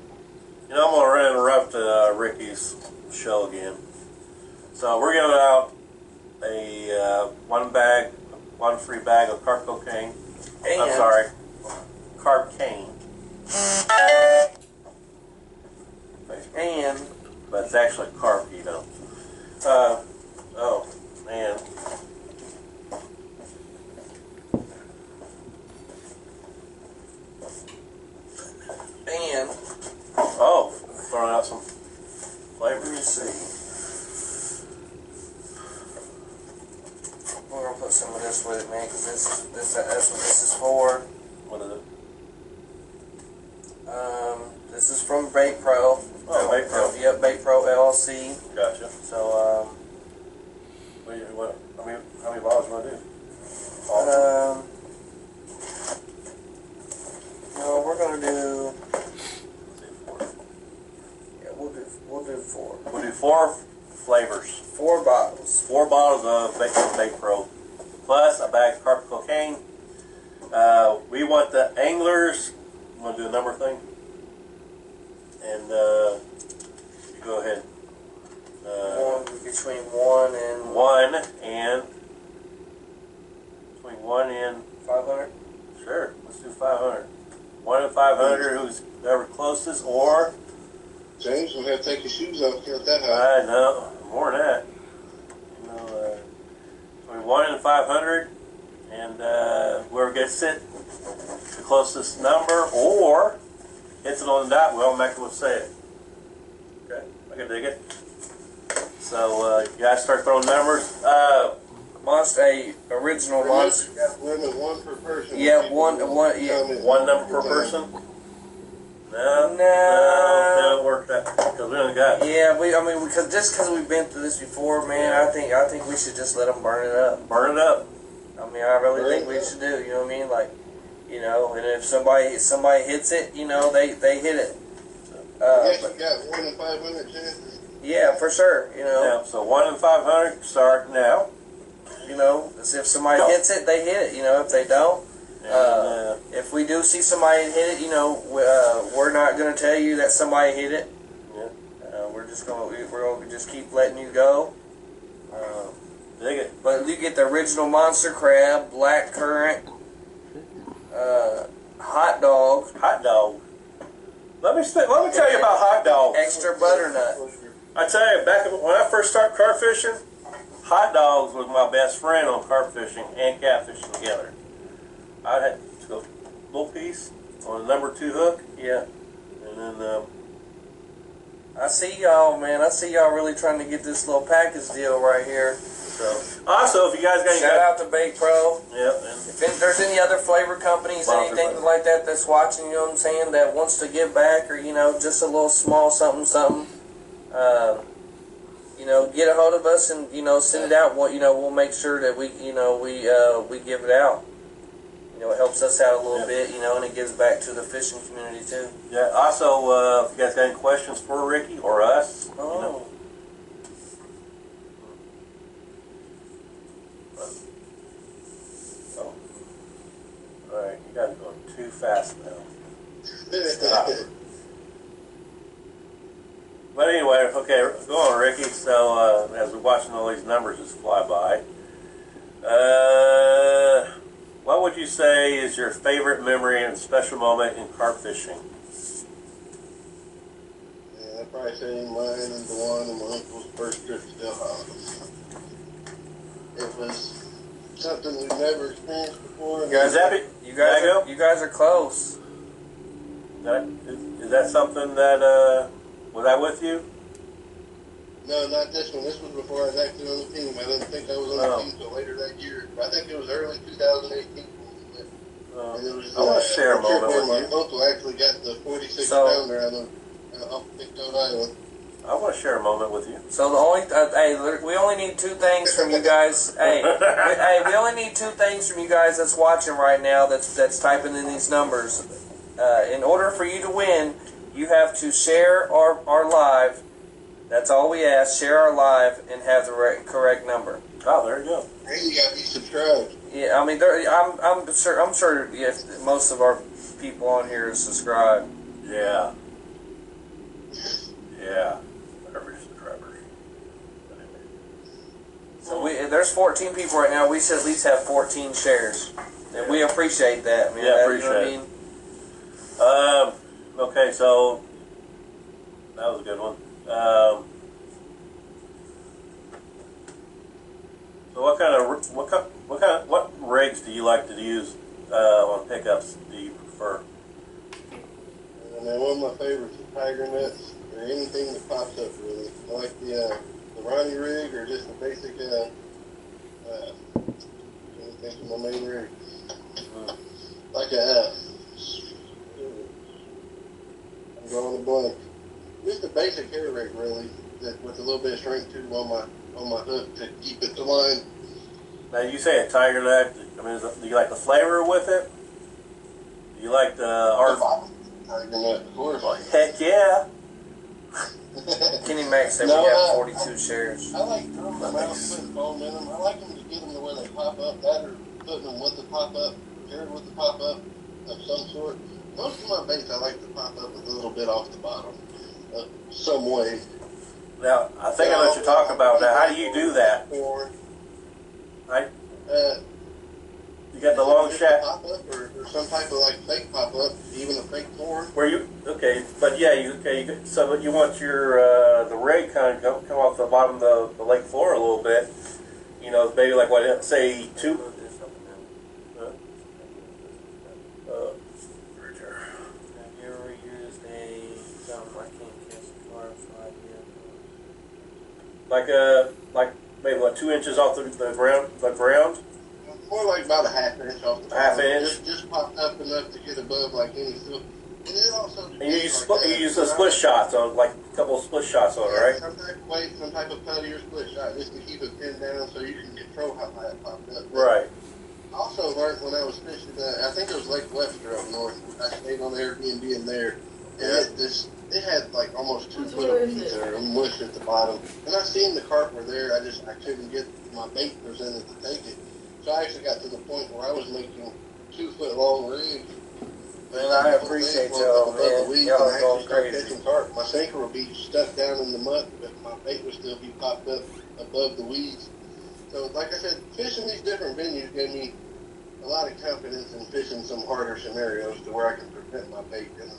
I'm going to interrupt Ricky's show again. So we're giving out a one free bag of carp cocaine. I'm sorry, carp cane. And But it's actually carp, oh, man. and Oh, throwing out some flavor. let me see. We're gonna put some of this with it, man, because that's what this is for. What is it? This is from Bait Pro. Oh, Bait Pro. Yep, Bait Pro LLC. Gotcha. So, How many bottles do you want to do? All? No, we're gonna do. Four. Yeah, we'll do 4. We'll do 4 flavors. 4 bottles. 4 bottles of Bait Pro, plus a bag of carp cocaine. We want the anglers. You want to do a number thing? And you go ahead. between 1 and 500. Sure, let's do 500. 1 and 500, who's ever closest, or James will have to take his shoes off to count that high. I know more than that. You know, between 1 and 500, and whoever gets it, the closest number, or hits it on the dot, we automatically will say it. Okay, I can dig it. So you guys start throwing numbers. Original Remember, monster. you got limit one per person. Yeah, one. Yeah. One number per person. No, that don't work that because we only got. Yeah, because we've been through this before, man. I think we should just let them burn it up. Burn it up. I mean, I really think we should do. You know what I mean? Like, you know, and if somebody hits it, you know, they hit it. Yes, you got 1 in 500 chances. Yeah, for sure. You know. Yeah, so 1 in 500 start now. You know, if somebody hits it, they hit it. You know, if they don't, if we do see somebody hit it, you know, we're not going to tell you that somebody hit it. Yeah. We're going to just keep letting you go. Dig it. But you get the original monster crab, black currant, hot dog. Hot dog. Let me tell you about hot dogs. Extra butternut. I tell you, back when I first started carp fishing, hot dogs was my best friend on carp fishing and catfishing together. I had to go little piece on a number 2 hook. Yeah. And then I see y'all, man. I see y'all really trying to get this little package deal right here. so also if you guys got any Shout out to Bait Pro. yeah, and If there's any other flavor companies, anything like that that's watching, you know what I'm saying, that wants to give back, or, you know, just a little small something, you know, get a hold of us and, you know, send it out. You know, we'll make sure that we give it out. You know, it helps us out a little bit, you know, and it gives back to the fishing community too. yeah. Also, if you guys got any questions for Ricky or us, you know. Alright, you guys are going too fast now. Stop. But anyway, okay, go on, Ricky. So, as we're watching all these numbers just fly by, what would you say is your favorite memory and special moment in carp fishing? Yeah, I'd probably say mine and the one of my uncle's first trip to Del Hollow. It was something we've never experienced before. You guys happy? You guys are close. Is that something that, was I with you? No, not this one. This was before I was actually on the team. I didn't think I was on the team until later that year. I think it was early 2018. And it was, I want to share a moment with my you. uncle actually got the 46 pounder off Big Toad Island. I want to share a moment with you. So the only, we only need 2 things from you guys. We only need 2 things from you guys that's watching right now. That's typing in these numbers. In order for you to win, you have to share our live. That's all we ask. Share our live and have the correct number. Oh, there you go. And you got to be subscribed. Yeah, I mean, I'm sure if most of our people on here is subscribed. Yeah. Yeah. Every subscriber. So there's 14 people right now. We should at least have 14 shares, and we appreciate that, man. Yeah, appreciate it. Okay, so that was a good one. So what rigs do you like to use on pickups? Do you prefer? And then one of my favorites is tiger nets or anything that pops up really. I like the Ronnie rig or just the basic anything from my main rig. Like I'm drawing a blank. Just a basic hair rig really, that with a little bit of shrink tube on my hook to keep it to line. Now you say a tiger net. I mean, do you like the flavor with it? Do you like the Tiger net, of course. Well, heck yeah. Kenny Mack said we have 42 shares. I like throwing them out, putting foam in them. I like them to get them to where they pop up. That or putting them with the pop up, paired with the pop up of some sort. Most of my baits I like to pop up with a little bit off the bottom, some way. Now, I think I know what you're talking about. Now, how do you do that? Right? You got the long shaft. Pop-up or some type of like fake pop-up, even a fake corn. Where you, okay, but yeah, so you want your, the rig kind of come off the bottom of the lake floor a little bit. You know, maybe like what, say, two. Like maybe what, 2 inches off the ground? More like about a half inch off the Half bottom. inch? Just popped up enough to get above like any foot. And it also And you use the split shots on, like a couple of split shots on it, right? Some type of weight, some type of putty or split shot, just to keep it pinned down so you can control how high it popped up. Right. I also learned when I was fishing, I think it was Lake Webster up north. I stayed on Airbnb in there, and it had like almost 2 foot of weeds there and mush at the bottom. And I seen the carp were there. I couldn't get my bait presented to take it. So I actually got to the point where I was making 2 foot long rigs. Man, I appreciate y'all, man. Y'all are going crazy. Catching carp. My sinker would be stuck down in the mud, but my bait would still be popped up above the weeds. So, like I said, fishing these different venues gave me a lot of confidence in fishing some harder scenarios to where I can prevent my bait and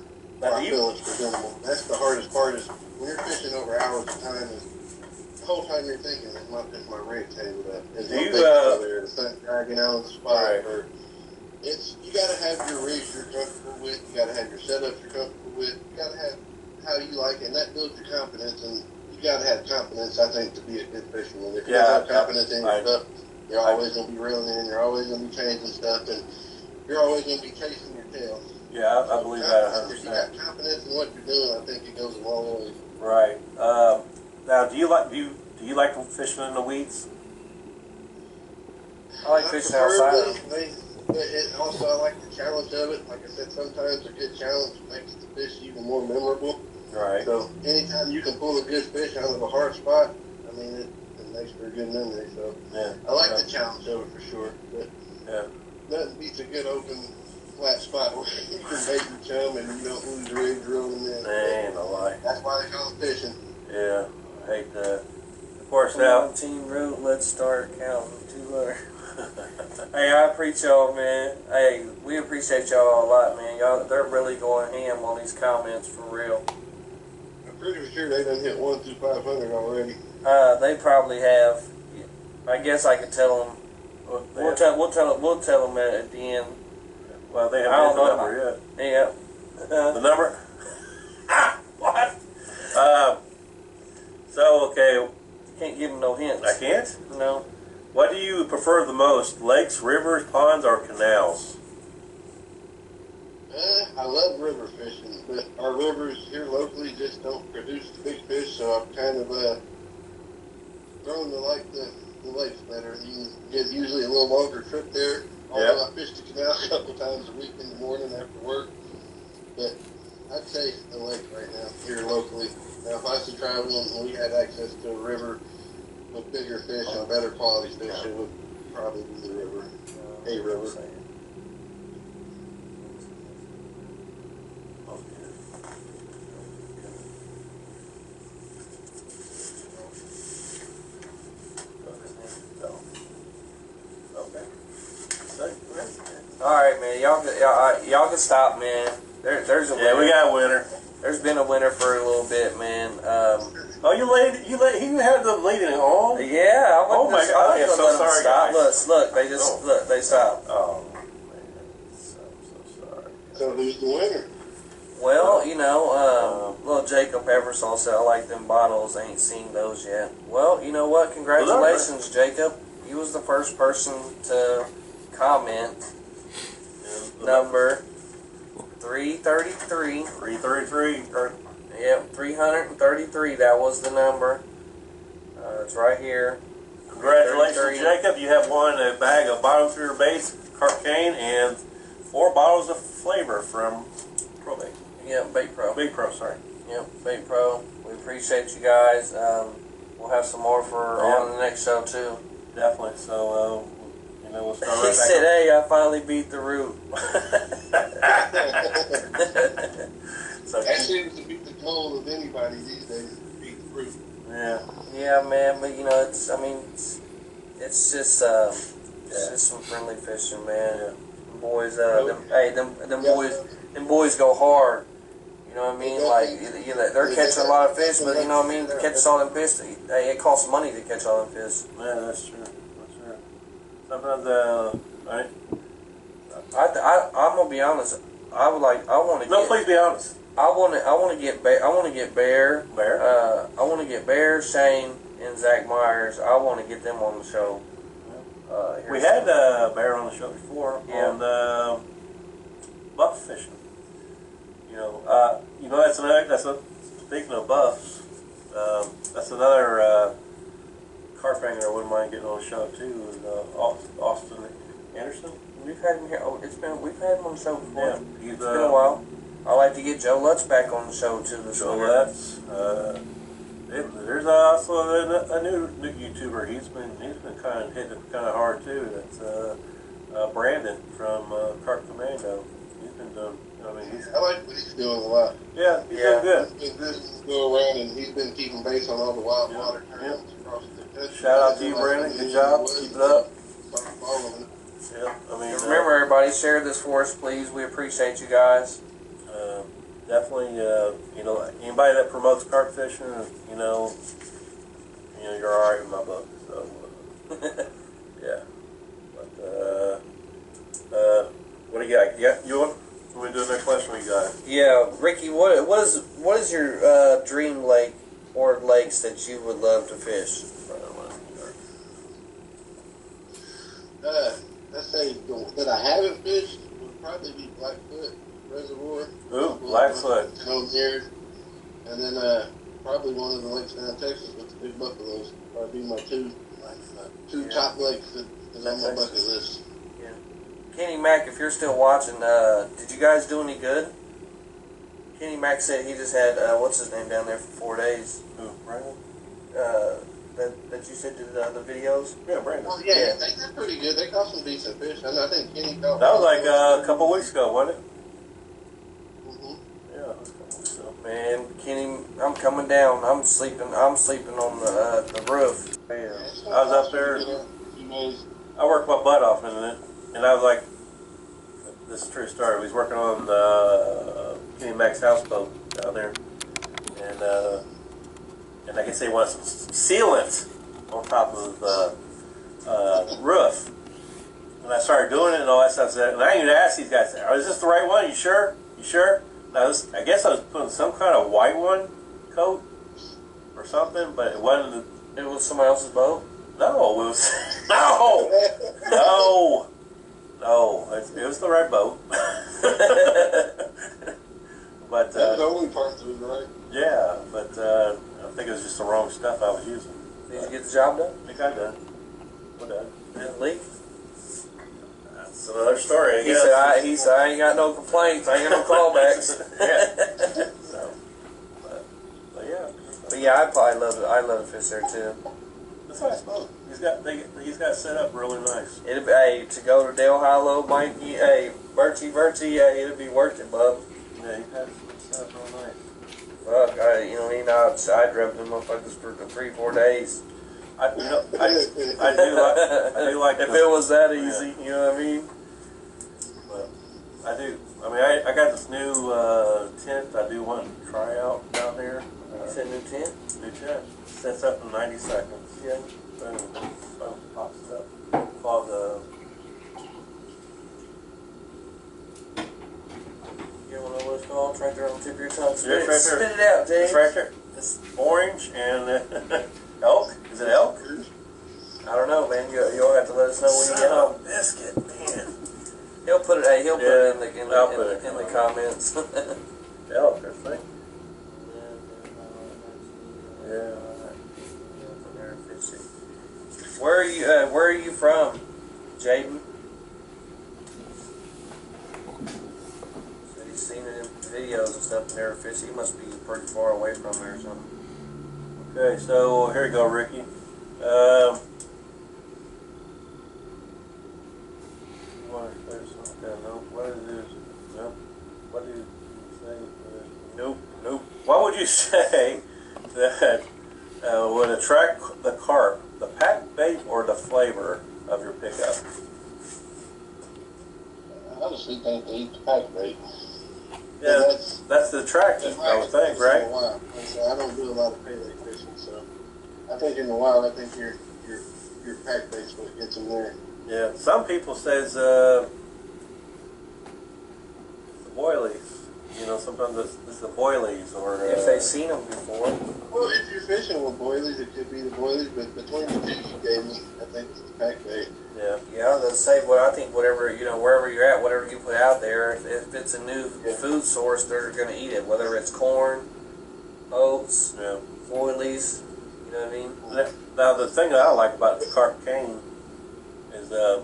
I feel it's presentable. That's the hardest part is when you're fishing over hours of time is the whole time you're thinking is my rig tangled up. Is my bait still there? The sun dragging out of the spot? Right. Or you got to have your rigs you're comfortable with. You got to have your setups you're comfortable with. You got to have how you like it, and that builds your confidence. And you got to have confidence, I think, to be a good fisherman. If you don't have confidence in your stuff, you're always going to be reeling in. You're always going to be changing stuff, and you're always going to be chasing your tail. Yeah, I believe that 100%. If you got confidence in what you're doing, I think it goes a long way. Right. Now, do you like fishing in the weeds? I like fishing outside. Also, I like the challenge of it. Like I said, sometimes a good challenge makes the fish even more memorable. Right. So anytime you can pull a good fish out of a hard spot, I mean, it makes for a good memory. So yeah, I like the challenge of it for sure. But nothing beats a good open flat spot where you can bait your chum and you don't lose your rig drilling in. Ain't no lie. That's why they call it fishing. Yeah, I hate that. Of course, now. Team route, let's start counting 200. Hey, I appreciate y'all, man. Hey, we appreciate y'all a lot, man. Y'all, they're really going ham on these comments for real. I'm pretty sure they done hit 1 through 500 already. They probably have. I guess I could tell them. We'll tell them at the end. Well, they haven't hit the number yet. Yeah. The number? What? So, okay. You can't give them no hints. I can't? No. What do you prefer the most? Lakes, rivers, ponds, or canals? I love river fishing, but our rivers here locally just don't produce the big fish, so I'm kind of grown to like the lakes better. You get usually a little longer trip there. Although I fish the canal a couple times a week in the morning after work. But I'd say the lake right now, here locally. Now, if I was to travel and we had access to a river with bigger fish and better quality fish, it would probably be the river. A river. Alright, man. Y'all can stop, man. There's a winner. Yeah, we got a winner. There's been a winner for a little bit, man. You had them leading it on? Yeah. Oh my God! I am so sorry, guys. Look, they stopped. Oh man, so sorry. So who's the winner? Well, little Jacob Eversole said, I like them bottles. Ain't seen those yet. Well, you know what? Congratulations, Jacob. You was the first person to comment. Number 333. 333. Yep, 333. That was the number. It's right here. Congratulations, Jacob. You have won a bag of bottom feeder baits, carp cane, and 4 bottles of flavor from Probate. Yep, Bait Pro. Bait Pro, sorry. Yep, Bait Pro. We appreciate you guys. We'll have some more on the next show, too. Definitely. So, we'll start right He back said, hey, I finally beat the root. So That seems to be the goal of anybody these days, is to beat the fruit. Yeah. Yeah, man, but you know, it's just some friendly fishing, man. Yeah. Them boys, them boys go hard. You know what I mean? Like, you know, they're catching a lot of fish, but you know what I mean? To catch all them fish, it costs money to catch all them fish. Yeah, that's true. That's true. Sometimes, I'm gonna be honest. I want to. No, please be honest. I want to get Bear. Bear? I want to get Bear, Shane, and Zach Myers. I want to get them on the show. We had Bear on the show before on buff fishing. You know speaking of buffs, that's another carp angler I wouldn't mind getting on the show too. Is Austin Anderson. We've had him here. We've had him on the show before. Yeah, It's been a while. I like to get Joe Lutz back on the show too. Joe Lutz. There's also a new YouTuber. He's been kind of hitting it kind of hard too. That's Brandon from Carp Commando. He's been doing. I like what he's doing a lot. Yeah, he's doing good. He's been good to go around, and he's been keeping base on all the wild water tournaments across the country. Shout out to you, Brandon. Good job. Keep it up. Yeah, remember, everybody, share this for us, please. We appreciate you guys. Definitely, anybody that promotes carp fishing, you're all right in my book. So, yeah. But what do you got? You want? Let me do the next question. We got. Yeah, Ricky. What is your dream lake or lakes that you would love to fish? Let's say that I haven't fished would probably be Blackfoot Reservoir. Ooh, Blackfoot. And then probably one of the lakes down in Texas with the big buffaloes. Probably be my two top lakes that's on my bucket list. Yeah. Kenny Mack, if you're still watching, did you guys do any good? Kenny Mack said he just had what's his name down there for 4 days. Who? Brandon? That you said did the videos? Yeah, Brandon. Well, yeah, they're pretty good. They caught some decent fish. And I think Kenny caught. That was like a couple weeks ago, wasn't it? Mm-hmm. Yeah, it was a couple weeks ago. Man, Kenny, I'm coming down. I'm sleeping on the roof. I was up there. I worked my butt off in it, and I was like, this is a true story. We was working on Kenny Mack's houseboat down there, and I guess they wanted some sealant on top of the roof. And I started doing it and all that stuff. And I even asked these guys, "Is this the right one? You sure? You sure?" And I guess I was putting some kind of white one coat or something, but it wasn't. It was somebody else's boat? No, it was no. It was the right boat. But that's the only part that was right. Yeah, but I think it was just the wrong stuff I was using. Did you get the job done? I think I did. What did? Did it leak? That's another story. He said, I ain't got no complaints. I ain't got no callbacks. Yeah. So, but yeah. But yeah, I probably love it. I love to fish there too. That's a nice boat. He's got set up really nice. To go to Dale Hollow, Mikey, Bertie, it'd be worth it, bub. Yeah, he had set up real nice. Fuck, I drove them motherfuckers for 3-4 days. I do like if it was that easy, you know what I mean? But I do. I got this new tent I do want to try out down there. You said new tent? New tent. Sets up in 90 seconds. Yeah. Boom. Pops up. Called you want to know what it's called? It's right there on the tip of your tongue. Spit it out, James. It's right there. It's orange and elk. Is it elk? I don't know, man. You'll have to let us know when you get home. Biscuit, man. He'll put it. He'll put it in the comments. Elk, I think. Yeah. Where are you from, Jaden? Said he's seen it in videos and stuff and never fished. He must be pretty far away from there or something. Okay, so here you go, Ricky. What is this? No. What do you say? Nope. What would you say that would attract the carp, the pack bait or the flavor of your pickup? I honestly think they eat the pack bait. Yeah, that's the attraction, I would think, right? In the wild. Like I said, I don't do a lot of pay lake fishing, so I think in the wild, I think your pack bait's what gets them there. Yeah, some people says the boilies. You know, sometimes it's the boilies or if they've seen them before. Well, if you're fishing with boilies, it could be the boilies, but between the two you gave me, I think it's the pack bait. Yeah. Yeah, let's say what I think. Whatever wherever you're at, whatever you put out there, if it's a new food source, they're going to eat it. Whether it's corn, oats, boilies, you know what I mean. Now the thing that I like about the carp cane is I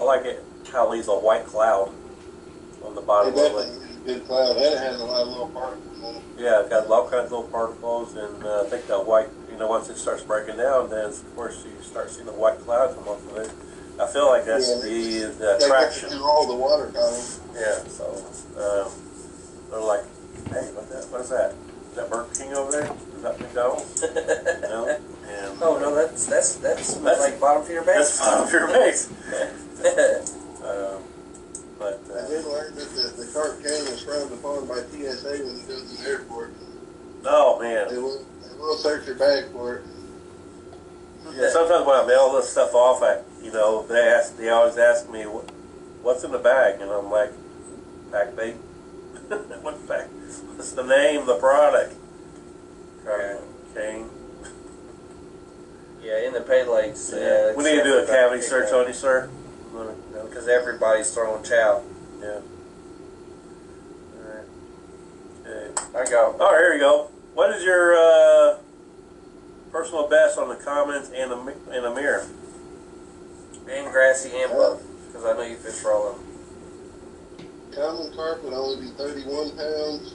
like it how it leaves a white cloud on the bottom of it. Good cloud, and it has a lot of little particles in it. Yeah, it got all kinds of little particles, and I think that white, once it starts breaking down, then of course you start seeing the white cloud come off of it. I feel like that's the attraction. They all the water column. Yeah, so they're like, hey, what's that? Is that Burger King over there? Is that McDonald's? And, oh no, that's like bottom feeder base. That's bottom feeder base. But I did learn that the carp cane is frowned upon by TSA when you go to the airport. Oh man, they will search your bag for it. Yeah, sometimes when I mail this stuff off, they always ask me what's in the bag, and I'm like, pack bait. What's pack? What's the name of the product? Cane. Yeah, in the pay lakes. We need to do a cavity search on you, sir. Because everybody's throwing chow. Yeah. Alright. Okay. I go. Oh, here you go. What is your personal best on the commons and the mirror? And grassy and both. Because I know you fish for all of them. Common carp would only be 31 pounds.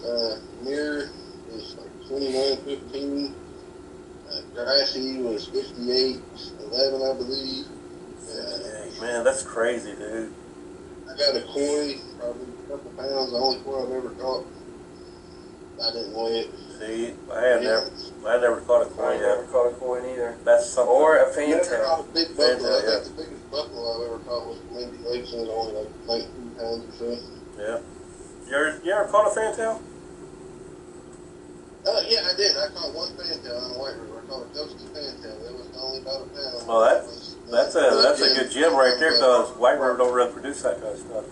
Mirror is like 29.15. Grassy was 58.11, I believe. Man, that's crazy, dude. I got a koi, probably a couple pounds, the only koi I've ever caught. I didn't weigh it. See, I never caught a koi I never caught a koi either. That's something. Or a I fantail. never caught a big buffalo. Fantail, I think the biggest buffalo I've ever caught was maybe Lakes, and it was only like 19 pounds or so. Yeah. You ever caught a fantail? Yeah, I did. I caught one fantail on the White River. I caught a ghosty fantail. It was only about a pound. Well, that's a good gem right there, because White River don't really produce that kind of stuff.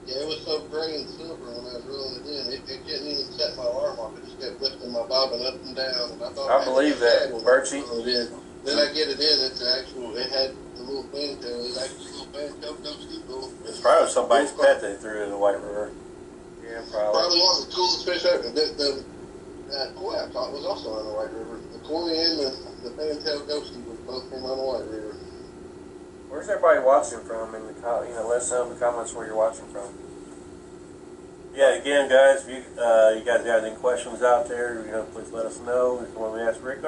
Yeah, it was so gray and silver when I was reeling it in. It couldn't even set my alarm off. It just kept lifting my bobbin up and down. And I believe that, Birchie. Then I get it in. It's actual. It had the little fantail. It was actually a little fantail ghosty bull. It's probably somebody's pet they threw in the White River. Yeah, Probably one of the coolest fish ever. The koi I caught was also on the White River. The koi and the fantail ghosty was both from on the White River. Where's everybody watching from? In the let us know in the comments where you're watching from. Yeah, again, guys, if you guys got any questions out there, please let us know. If you want me to ask Rick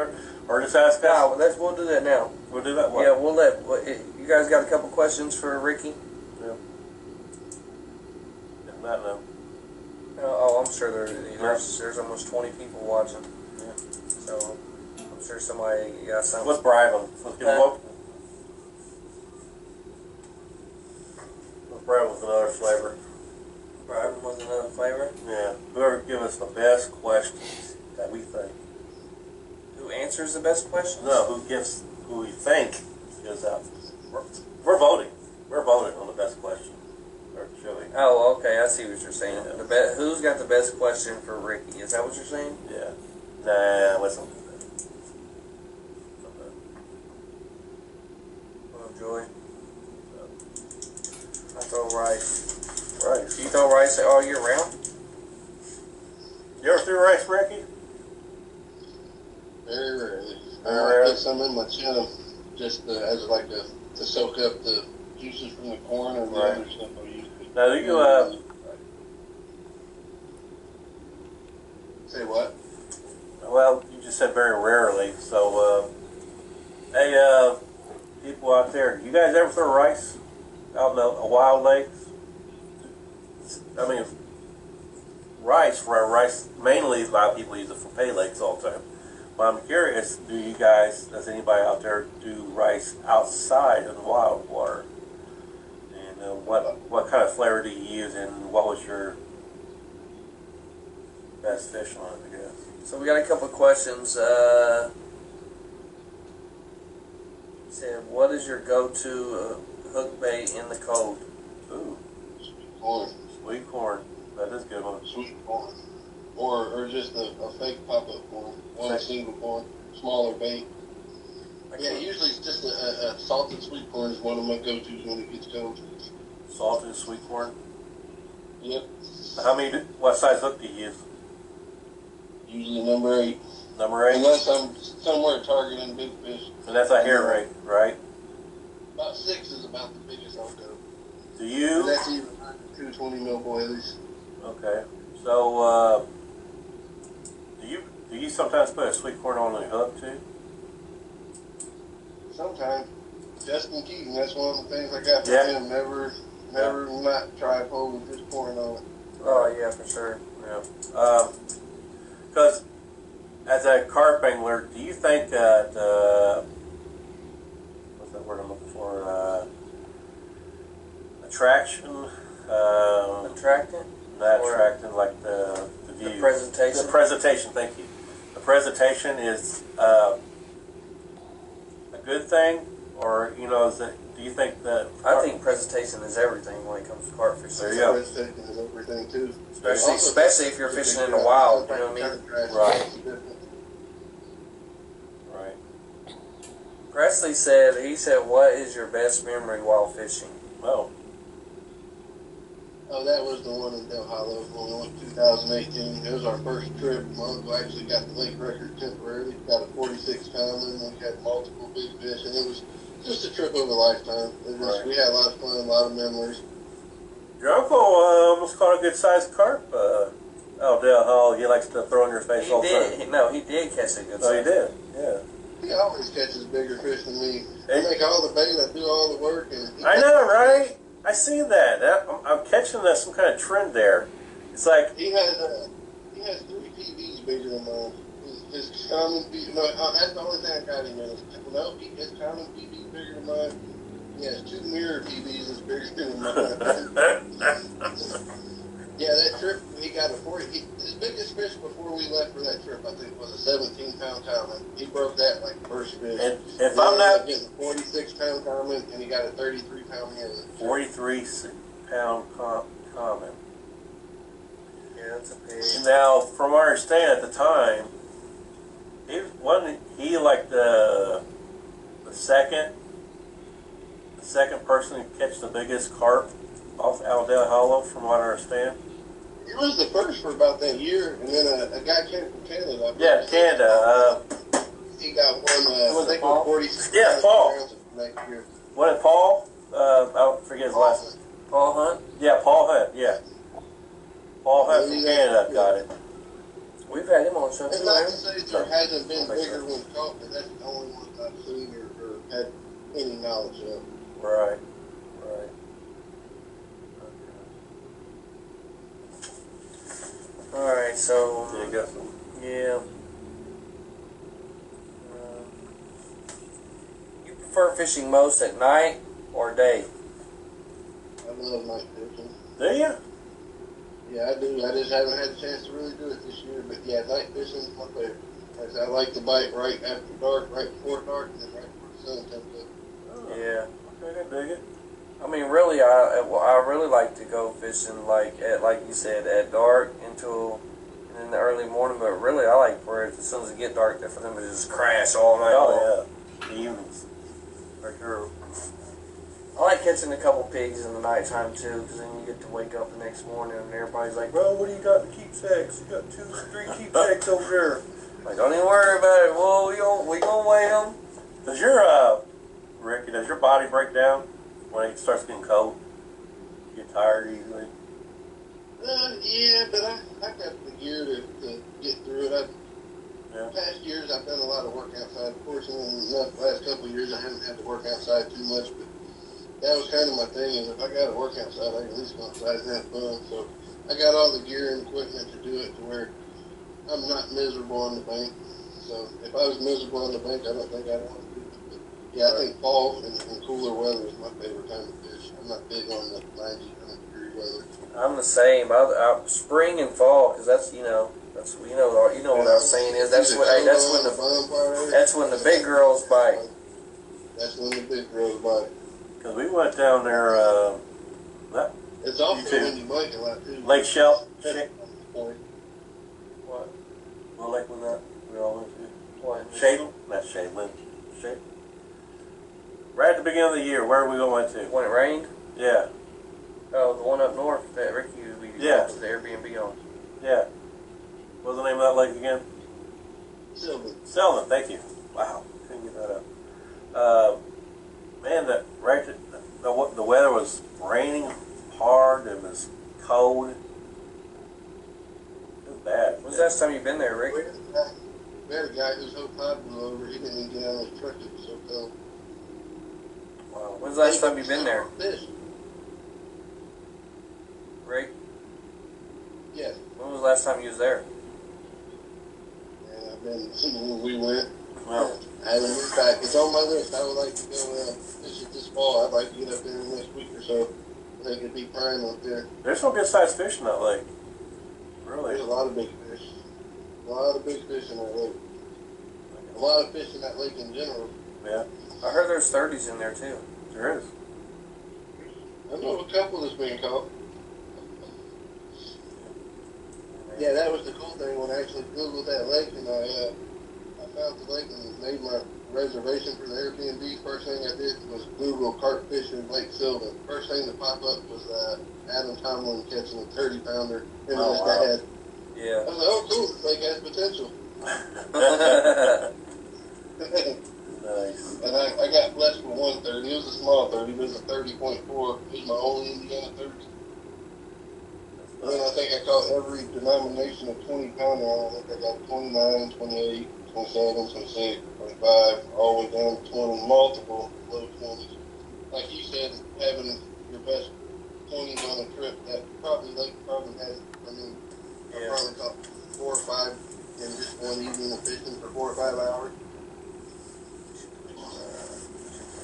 or just ask us. No, we'll do that now. We'll do that. What? Yeah, we'll let. You guys got a couple questions for Ricky? Yeah. If not, no. I'm sure there's almost 20 people watching. Yeah. So I'm sure somebody got something. Let's bribe them. Let's get them up. Let's bribe them with another flavor. Bribe them with another flavor? Yeah. Whoever give us the best questions that we think. Who answers the best questions? No, who we think gives out. We're voting. We're voting on the best question. Or should we? Oh, okay. I see what you're saying. Yeah. Who's got the best question for Ricky? Is that what you're saying? Yeah. Nah, let's not do that. Oh, Joy. I throw rice. Rice. Do you throw rice all year round? You ever threw rice, Ricky? Very rarely. Very I rarely. put some in my channel just as like to soak up the juices from the corn and the other stuff I use. Now, do you Say what? well, you just said very rarely. So, hey, people out there, you guys ever throw rice out in a wild lake? I mean, rice, mainly a lot of people use it for pay lakes all the time. But I'm curious, does anybody out there do rice outside of the wild water? And what kind of flavor do you use, and what was your best fish on it, I guess? So we got a couple of questions. Said, what is your go-to hook bait in the cold? Ooh, Corn. sweet corn. That is a good one. Sweet corn. Or just a fake pop-up corn. One single corn. Smaller bait. Yeah, usually it's just a salted sweet corn is one of my go-tos when it gets cold. Salted sweet corn. Yep. What size hook do you use? Usually number 8. Number 8? Unless I'm somewhere targeting big fish. And that's a hair rig, right? About 6 is about the biggest I'll go. Do you? And that's even 220 mil boilies. Okay. So, do you sometimes put a sweet corn on the hook too? Sometimes. Justin Keaton, that's one of the things I got from Yeah. him. Never not try a pole with just corn on it. Oh, yeah, for sure. Yeah. Because as a carp angler, do you think that what's that word I'm looking for? Attraction. Attractant? Not Or attracting, like the view. The presentation? The presentation. Thank you. The presentation is a good thing, or do you think that? I think presentation is everything when it comes to carp fishing. There you go. Breathtaking and everything too. Especially if you're fishing in the wild, you know what I mean? Right. Right. Presley said, what is your best memory while fishing? Well, Oh, that was the one in Del Hollow when we went 2018. It was our first trip. My uncle actually got the lake record temporarily. Got a 46 pound, and we had multiple big fish, and it was just a trip of a lifetime. Right. We had a lot of fun, a lot of memories. your uncle almost caught a good sized carp. Del Hall, he likes to throw in your face all the time. He did catch a good Oh, he size. did. Yeah. He always catches bigger fish than me. I make all the bait, I do all the work, and I know, right? I see that. I'm catching some kind of trend there. It's like he has 3 PBs bigger than mine. His common PB, that's the only thing I got him in. His common PB bigger than mine. He has 2 mirror PBs that's bigger than mine. Yeah, that trip, he got his biggest fish before we left for that trip, I think, was a 17-pound common. He broke that like the first fish. And if I'm not getting a 46-pound common, and he got a 33-pound mirror. 43-pound common. Yeah, that's a pig. Now, from what I understand at the time, wasn't he like the second person to catch the biggest carp off Aldale Hollow, from what I understand? He was the first for about that year, and then a guy came from Canada. Yeah, Canada. He got one, Was I it think Paul? it was 46 Yeah, Paul. pounds next year. What, Paul? I forget his last name. Paul Hunt? Yeah, Paul Hunt, yeah. Paul Hunt from Canada got it. We've had him on the show It's too, not to right? say there hasn't been bigger ones caught, but that's the only one I've seen or had any knowledge of. Right. Alright, so, There you go. yeah. You prefer fishing most at night or day? I love night fishing. Do you? Yeah, I do. I just haven't had a chance to really do it this year. But yeah, night fishing is my favorite. I like to bite right after dark, right before dark, and then right before the sun comes up. Oh, Yeah. okay, I dig it. I mean, really, I really like to go fishing like you said, at dark until in the early morning. But really, I like for it as soon as it get dark, for them to just crash all night long. Oh, yeah. The evenings. For sure. I like catching a couple pigs in the nighttime too, because then you get to wake up the next morning and everybody's like, "Bro, what do you got in keepsakes? You got 2 or 3 keepsakes over there." Like, don't even worry about it. Well, we gonna weigh them. Does your Ricky, does your body break down when it starts getting cold? You get tired easily? Yeah, but I got the gear to get through it. Yeah. Past years, I've done a lot of work outside. Of course, in the last couple of years, I haven't had to work outside too much, but that was kind of my thing, is if I got to work outside, I can at least go outside and have fun. So I got all the gear and equipment to do it to where I'm not miserable on the bank. So if I was miserable on the bank, I don't think I'd want to do it. But yeah, I think fall and cooler weather is my favorite time to fish. I'm not big on the 90-100 degree weather. I'm the same. Spring and fall, because that's what I was saying is that's when the big girls bite. That's when the big girls bite. Because we went down there. It's also when you bite a lot too. Lake Shell. What? What lake was that? We all went to. What? Shadeland? Not Shadeland. Shade. Right at the beginning of the year, where we going to? When it rained? Yeah. Oh, the one up north that Ricky we Yeah. to the Airbnb on. Yeah. What's the name of that lake again? Sylvan. Selden, thank you. Wow, couldn't get that up. Man, the weather was raining hard. It was cold. It was bad. When's the last time you've been there, Rick? We had a guy whose whole pod blew over. He didn't even get out of his truck. It was so cold. Wow. When's the last time you've been there, Fish. Rick? Yes. When was the last time you was there? And I've been when we went. Well, I haven't been back. It's on my list. I would like to go fish it this fall. I'd like to get up there in the next week or so. I think it'd be prime up there. there's some good sized fish in that lake. There's Really. a lot of big fish. A lot of big fish in that lake. A lot of fish in that lake in general. Yeah, I heard there's 30s in there too. there is. I know a couple that's being caught. Yeah, that was the cool thing when I actually Googled that lake and I found the lake and made my reservation for the Airbnb. First thing I did was Google carp fishing Lake Sylvan. First thing to pop up was Adam Tomlin catching a 30-pounder in his dad. Yeah. I was like, oh cool, this lake has potential. Nice. And I got blessed with one 30. It was a small 30, but it was a 30.4. It was my only Indiana 30. And then I think I caught every denomination of 20-pounder. I think I got 29, 28, 27, 26, 25, all the way down to 20, multiple low 20s. Like you said, having your best 20s on a trip, that lake probably has, I probably caught 4 or 5 in just one evening of fishing for 4 or 5 hours.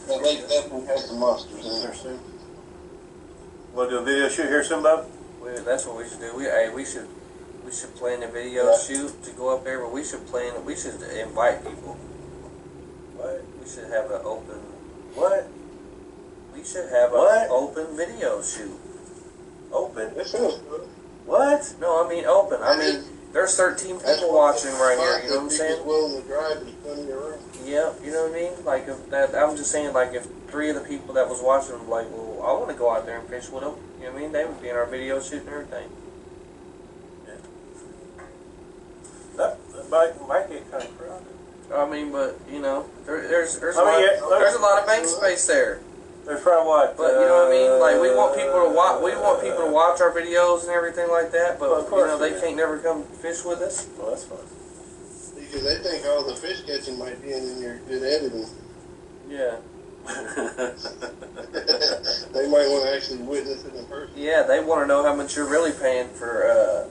That lake definitely has some monsters in there soon. Want to do a video shoot here soon, Bob? That's what we should do. We should plan a video shoot to go up there, but we should invite people. What? We should have an open. What? We should have an open video shoot. Open? That sounds good. What? No, I mean open. I mean, there's 13 people watching right here. You know what I'm saying? Willing to drive, there's plenty of room. Yeah, you know what I mean? Like if that, I'm just saying, like if 3 of the people that was watching were like, well, I want to go out there and fish with them. You know what I mean? They would be in our video shoot and everything. Yeah. That might get kind of crowded. I mean, but you know, there's a there's lot of bank space there. There's probably what? But you know what I mean? Like we want people to watch. We want people to watch our videos and everything like that. But Well, of course, you know, they can't never come fish with us. Well, that's fun. Because they think all the fish catching might be in your good editing. Yeah. They might want to actually witness it in person. Yeah, they want to know how much you're really paying for.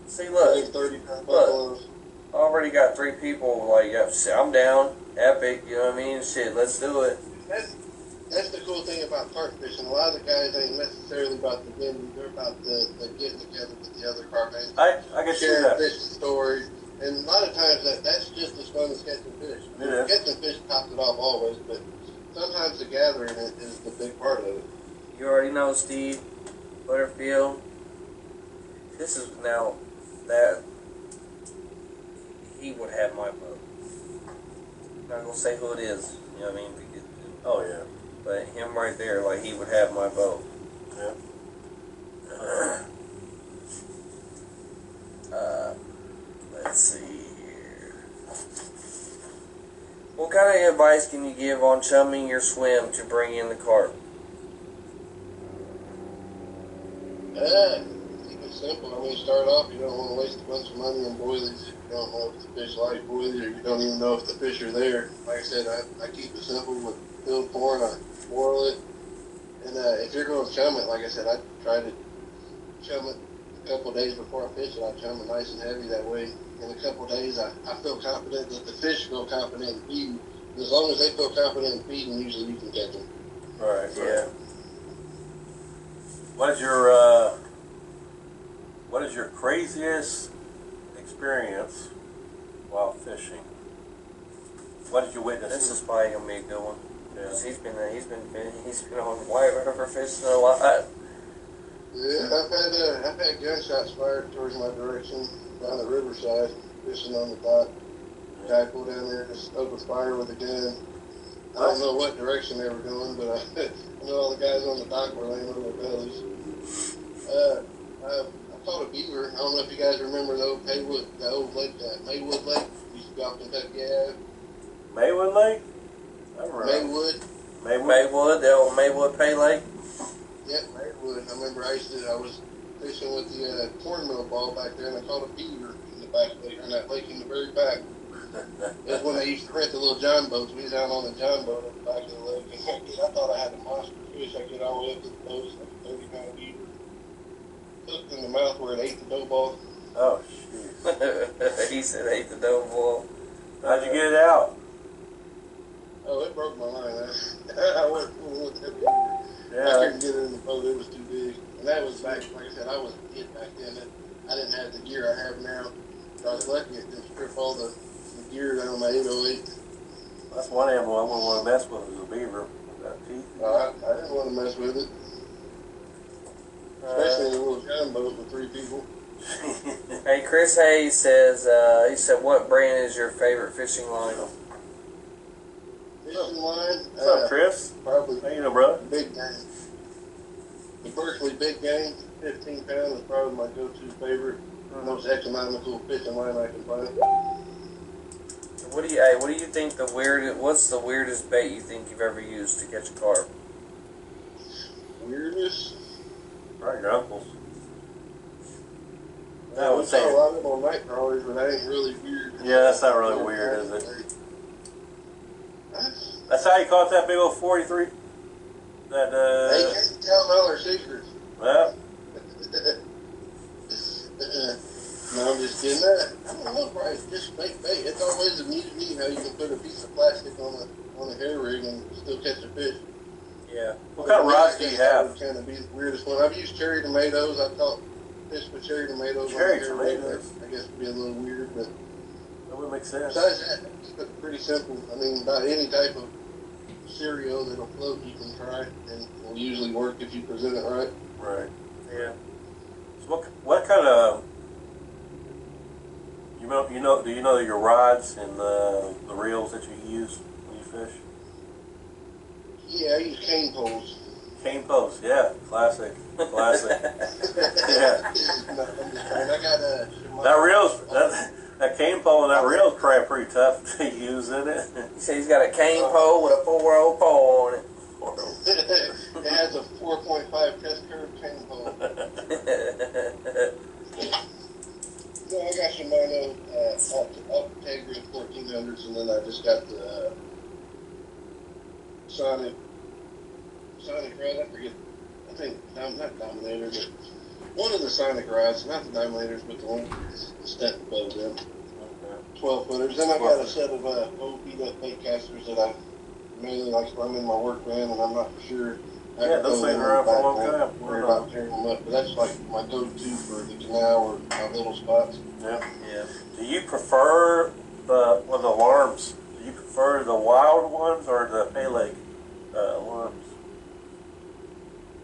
See, look. 30-pound Look. buffaloes. I already got 3 people. Like, I'm down. Epic. You know what I mean? Shit, let's do it. That's the cool thing about carp fishing. A lot of the guys ain't necessarily about the vending. They're about the getting together with the other carp anglers. I can see sharing that. fishing stories. And a lot of times that's just as fun as catching fish. Yeah. Catching fish tops it off always, but sometimes the gathering is the big part of it. You already know Steve Butterfield. This is now that he would have my vote. I'm not gonna say who it is. You know what I mean? Oh, yeah. But him right there, like he would have my vote. Yeah. Let's see here. What kind of advice can you give on chumming your swim to bring in the carp? Keep it simple. I mean, start off, you don't want to waste a bunch of money on boilies if you don't know if the fish like boilies or you don't even know if the fish are there. Like I said, I keep it simple with filled corn. I boil it. And if you're going to chum it, like I said, I try to chum it a couple of days before I fish it. I chum it nice and heavy. That way in a couple of days, I feel confident that the fish feel confident in feeding. And as long as they feel confident in feeding, usually you can catch them. Right. Yeah. What is your craziest experience while fishing? What did you witness? This is probably gonna be a good one. Yeah. 'Cause he's been on white river fishing a lot. Yeah, I've had gunshots fired towards my direction down the riverside, fishing on the dock. Guy pulled down there and just opened fire with a gun. I don't know what direction they were going, but I know all the guys on the dock were laying on their bellies. I caught a beaver. I don't know if you guys remember the old lake, Maywood Lake. Used to be off Kentucky Ave. Maywood Lake? I remember. Maywood, the old Maywood Pay Lake. Yep, Maywood. I remember I was fishing with the cornmeal ball back there, and I caught a beaver in the back lake, or that lake in the very back. That's when they used to rent the little John boats. We was out on the John boat at the back of the lake, and I thought I had a monster fish. I get all the way up to the boat, like a 30-pound beaver. Hooked in the mouth where it ate the dough ball. Oh, shoot. He said ate the dough ball. How'd you get it out? Oh, it broke my line. I wasn't fooling with that beaver. Yeah. I couldn't get it in the boat. It was too big. And that was back, like I said, I was a kid back then. I didn't have the gear I have now. I was lucky it didn't strip all the gear down on my 808. That's one animal I wouldn't want to mess with is a beaver. Got teeth. I didn't want to mess with it. Especially in a little John boat with 3 people. Hey, Chris Hayes says, he said, what brand is your favorite fishing line? Fishing line? What's up, Chris? Probably How you doing, brother? big game. The Berkeley big game, 15 pound is probably my go-to favorite. Most economical fishing line I can find. What do you think what's the weirdest bait you think you've ever used to catch a carp? Weirdest? Probably your uncle's. I would say a lot of them on night crawlers, but that ain't really weird. Yeah, that's not really weird, is it? That's how you caught that big old 43? That, They can't tell all their secrets. well, No, I'm just kidding. I don't know, right? Just fake bait. It's always amused me how you can put a piece of plastic on a hair rig and still catch a fish. Yeah. what kind of rods do you That have? would kind of be the weirdest one. I've used cherry tomatoes. I've caught fish with cherry tomatoes. Cherry on the hair rig. tomatoes? I guess would be a little weird, but That would make sense. besides that, it's pretty simple. I mean, about any type of cereal that'll float, you can try, and it will usually work if you present it right. Right. Yeah. So what kind of, do you know your rods and the reels that you use when you fish? Yeah, I use cane poles. Cane posts, yeah, classic. Yeah. No, I'm just saying, I got a That cane pole and that reel's probably pretty tough to use, isn't it? He said he's got a cane pole with a 4-0 pole on it. It has a 4.5 test curve cane pole. No, I got Shimano Ultegra 1400s, and then I just got the Sonic rod. I forget. I think not Dominator, but one of the Sonic rods, not the Dominators, but the one the step above them. 12-footers. Then I got a set of old beat up bait casters that I mainly like to run in my work van, and I'm not for sure. Yeah, those things are around for a long time. Worry about tearing them up, but that's like my go-to for the canal or my little spots. Yeah. Yeah. Do you prefer the alarms? Do you prefer the wild ones or the Pay Lake alarms?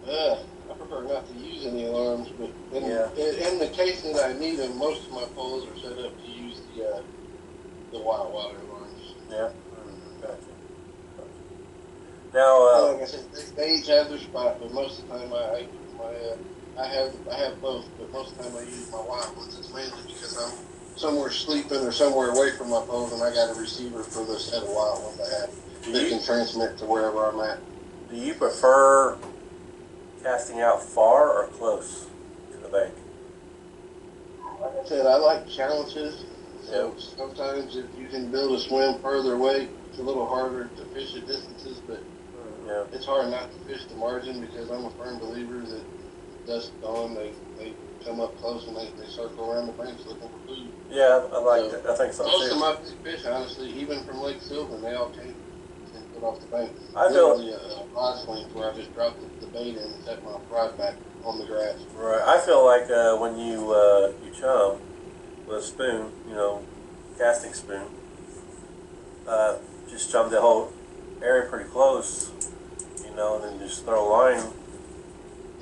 I prefer not to use any alarms, but in the case that I need them, most of my poles are set up to use the wild water alarms. Yeah. Gotcha. Now, Like I said, they each have their spot, but most of the time I have both, but most of the time I use my wild ones. It's mainly because I'm somewhere sleeping or somewhere away from my poles, and I got a receiver for the set of wild ones I have that can transmit to wherever I'm at. do you prefer casting out far or close to the bank? Like I said, I like challenges. So sometimes if you can build a swim further away, it's a little harder to fish at distances, but Yeah. it's hard not to fish the margin because I'm a firm believer that dusk dawn, they they come up close and they circle around the banks looking for food. Yeah, I like that. I think so Most too. of my big fish, honestly, even from Lake Sylvan, they all came and put off the bank. I feel Literally a rod swing where I just dropped the bait in and set my rod back on the grass. right. I feel like when you chum with a spoon, casting spoon, just chum the whole area pretty close, and then just throw a line.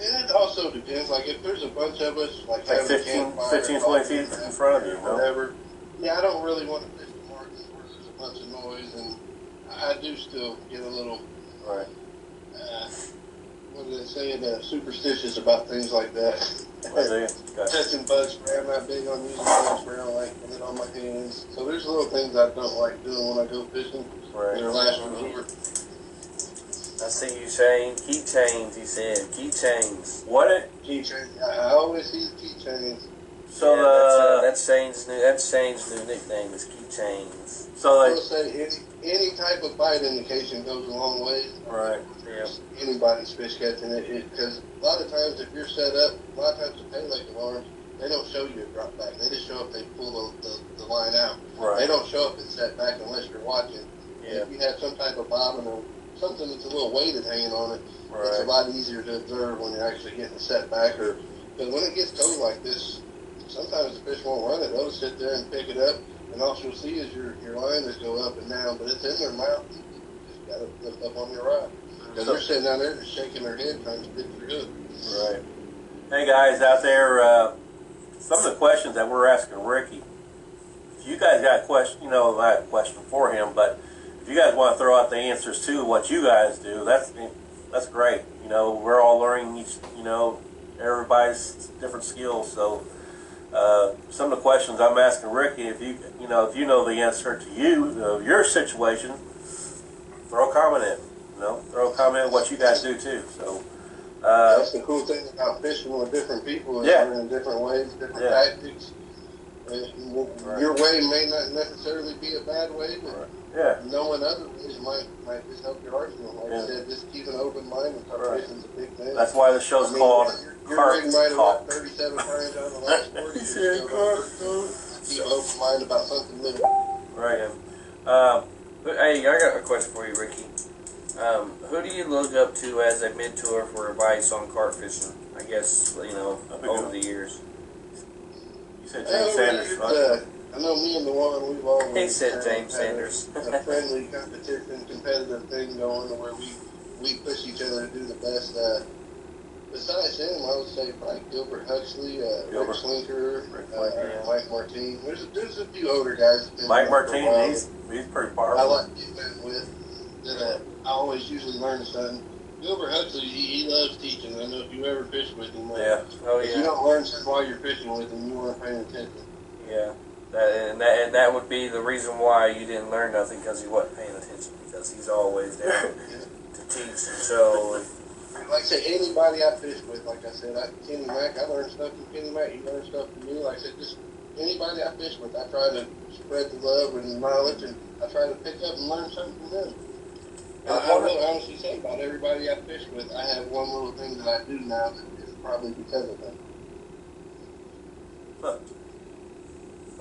And it also depends, like if there's a bunch of us, like Like having 15, a campfire, 20 feet in front of you, whatever. Yeah, I don't really want to fish the markets where there's a bunch of noise, and I do still get a little, Right. what do they say, superstitious about things like that. Gotcha. Testing bug spray, I'm not big on using bug spray. I don't like putting it on my hands. So there's little things I don't like doing when I go fishing. Right. They're last resort. I see you saying keychains. He said keychains. Keychains. I always see the keychains. So that's Shane's new nickname is keychains. so I like will say any type of bite indication goes a long way. right. Yeah. Anybody's fish catching it, because a lot of times if you're set up, a lot of times the pay lake alarms, they don't show you a drop back. They just show up, they pull the line out. Right. They don't show up and set back unless you're watching. Yeah. If you have some type of bobbin or something that's a little weighted hanging on it, Right. it's a lot easier to observe when you're actually getting set back. Or because when it gets cold like this, sometimes the fish won't run it. They'll just sit there and pick it up, and all you'll see is your line just go up and down, but it's in their mouth. You just got to lift up on your rod. Because they're sitting down there just shaking their head trying to stick your hook. Right. Hey guys out there, some of the questions that we're asking Ricky, if you guys got a question, I have a question for him, but if you guys want to throw out the answers to what you guys do, that's great. We're all learning each, everybody's different skills. So some of the questions I'm asking Ricky, if you know the answer to your situation, throw a comment in. Throw a comment on what you guys do too. So that's the cool thing about fishing with different people, is learning different ways, different tactics. Your way may not necessarily be a bad way, but knowing other ways might just help your arsenal. Like I said, just keep an open mind and carp fishing is a big thing. That's why the show's called Carp Talk. might have got 37 times out of the last 40 years. Keep an open mind about something new. Right. But hey, I got a question for you, Ricky. Who do you look up to as a mentor for advice on carp fishing? I guess, over the years. You said James Sanders, right? I know me and the one we've always He said James Sanders. a friendly competition, competitive thing going where we push each other to do the best. Besides him, I would say probably Gilbert Huxley, Rick Slinker, Mike Martin. There's a few older guys. Mike Martin, he's pretty powerful. I like getting with that. I always usually learn something. Gilbert Huxley, he loves teaching. I know if you ever fish with him, if you don't learn something while you're fishing with him, you weren't paying attention. Yeah, that would be the reason why you didn't learn nothing, because he wasn't paying attention, because he's always there to teach and show. Like I say, anybody I fish with, like I said, Kenny Mack, I learned stuff from Kenny Mack. He learned stuff from me. Like I said, just anybody I fish with, I try to spread the love and the knowledge, and I try to pick up and learn something from them. And I will honestly say, about everybody I fish with, I have one little thing that I do now that is probably because of them. Huh.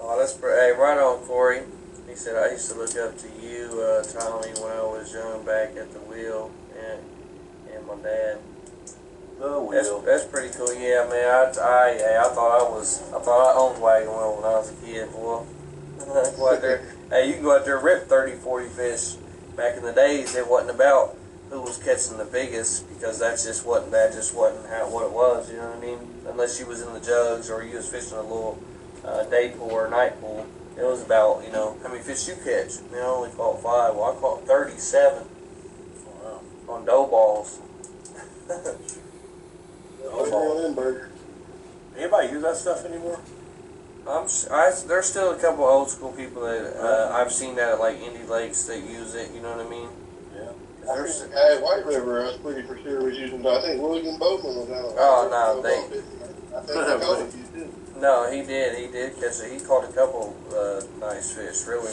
Oh, hey, right on, Corey. He said, I used to look up to you, Tommy, when I was young, back at the wheel, and my dad. The wheel. That's pretty cool. Yeah, man. I thought I owned wagon wheel when I was a kid, boy. Go out there. Hey, you can go out there and rip 30, 40 fish. Back in the days, it wasn't about who was catching the biggest, because that just wasn't what it was. You know what I mean? Unless you was in the jugs or you was fishing a little day pool or night pool, it was about how many fish you catch. I only caught 5. Well, I caught 37 on dough balls. Anybody use that stuff anymore? There's still a couple old school people that I've seen that at like Indy Lakes that use it. You know what I mean? Yeah. I think the guy at White River, I was pretty for sure was using. I think William Bowman was out. Oh no, I think he caught a few too. No, he did catch it. He caught a couple nice fish, really.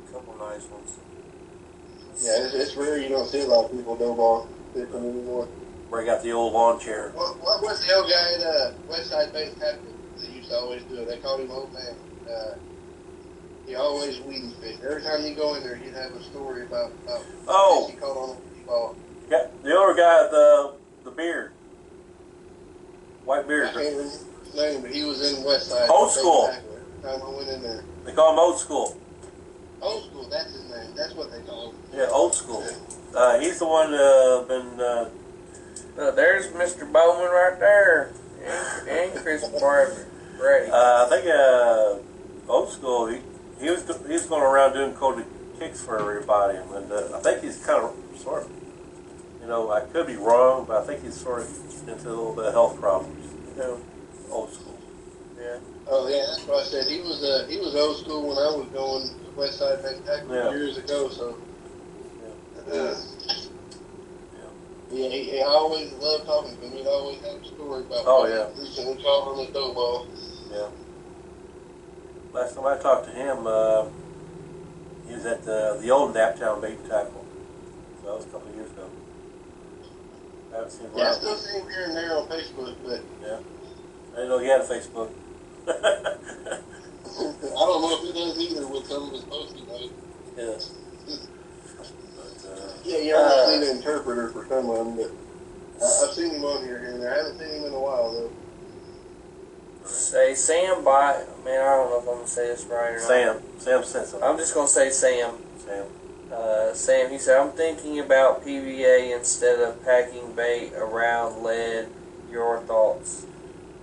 A couple nice ones. Yeah, it's rare you don't see a lot of people dough ball fishing anymore. Break out the old lawn chair. What was the old guy at Westside Bank Tackle that used to always do it? They called him Old Man. He always weed fish. Every time you go in there, he'd have a story about Oh. fish he caught on a ball. Yeah, the older guy with the beard. White I beard. can't remember his name, but he was in Westside. Old School. Every time I went in there. They call him Old School. Old School, that's his name. That's what they call him. Yeah, Old School. He's the one been. There's Mr. Bowman right there, and Chris Brady. I think Old School. He's going around doing coded kicks for everybody, and I think he's kind of sort of. I could be wrong, but I think he's sort of into a little bit of health problems. Old School. Yeah. Oh yeah, that's what I said. He was Old School when I was going to Westside Bank Tackle years ago. So. I always loved talking to him. He'd always have a story about he recently caught on the dough ball. Yeah. Last time I talked to him, he was at the old Naptown Bait Tackle. So that was a couple of years ago. I haven't seen him I still see him here and there on Facebook, but yeah, I didn't know he had a Facebook. I don't know if he does either with some of his posting. Yeah. You almost need an interpreter for some of them, but I've seen him on here and there. I haven't seen him in a while, though. Say Sam by man, I don't know if I'm gonna say this right or not. Sam Simpson. I'm just gonna say Sam. Sam, he said, I'm thinking about PVA instead of packing bait around lead. Your thoughts?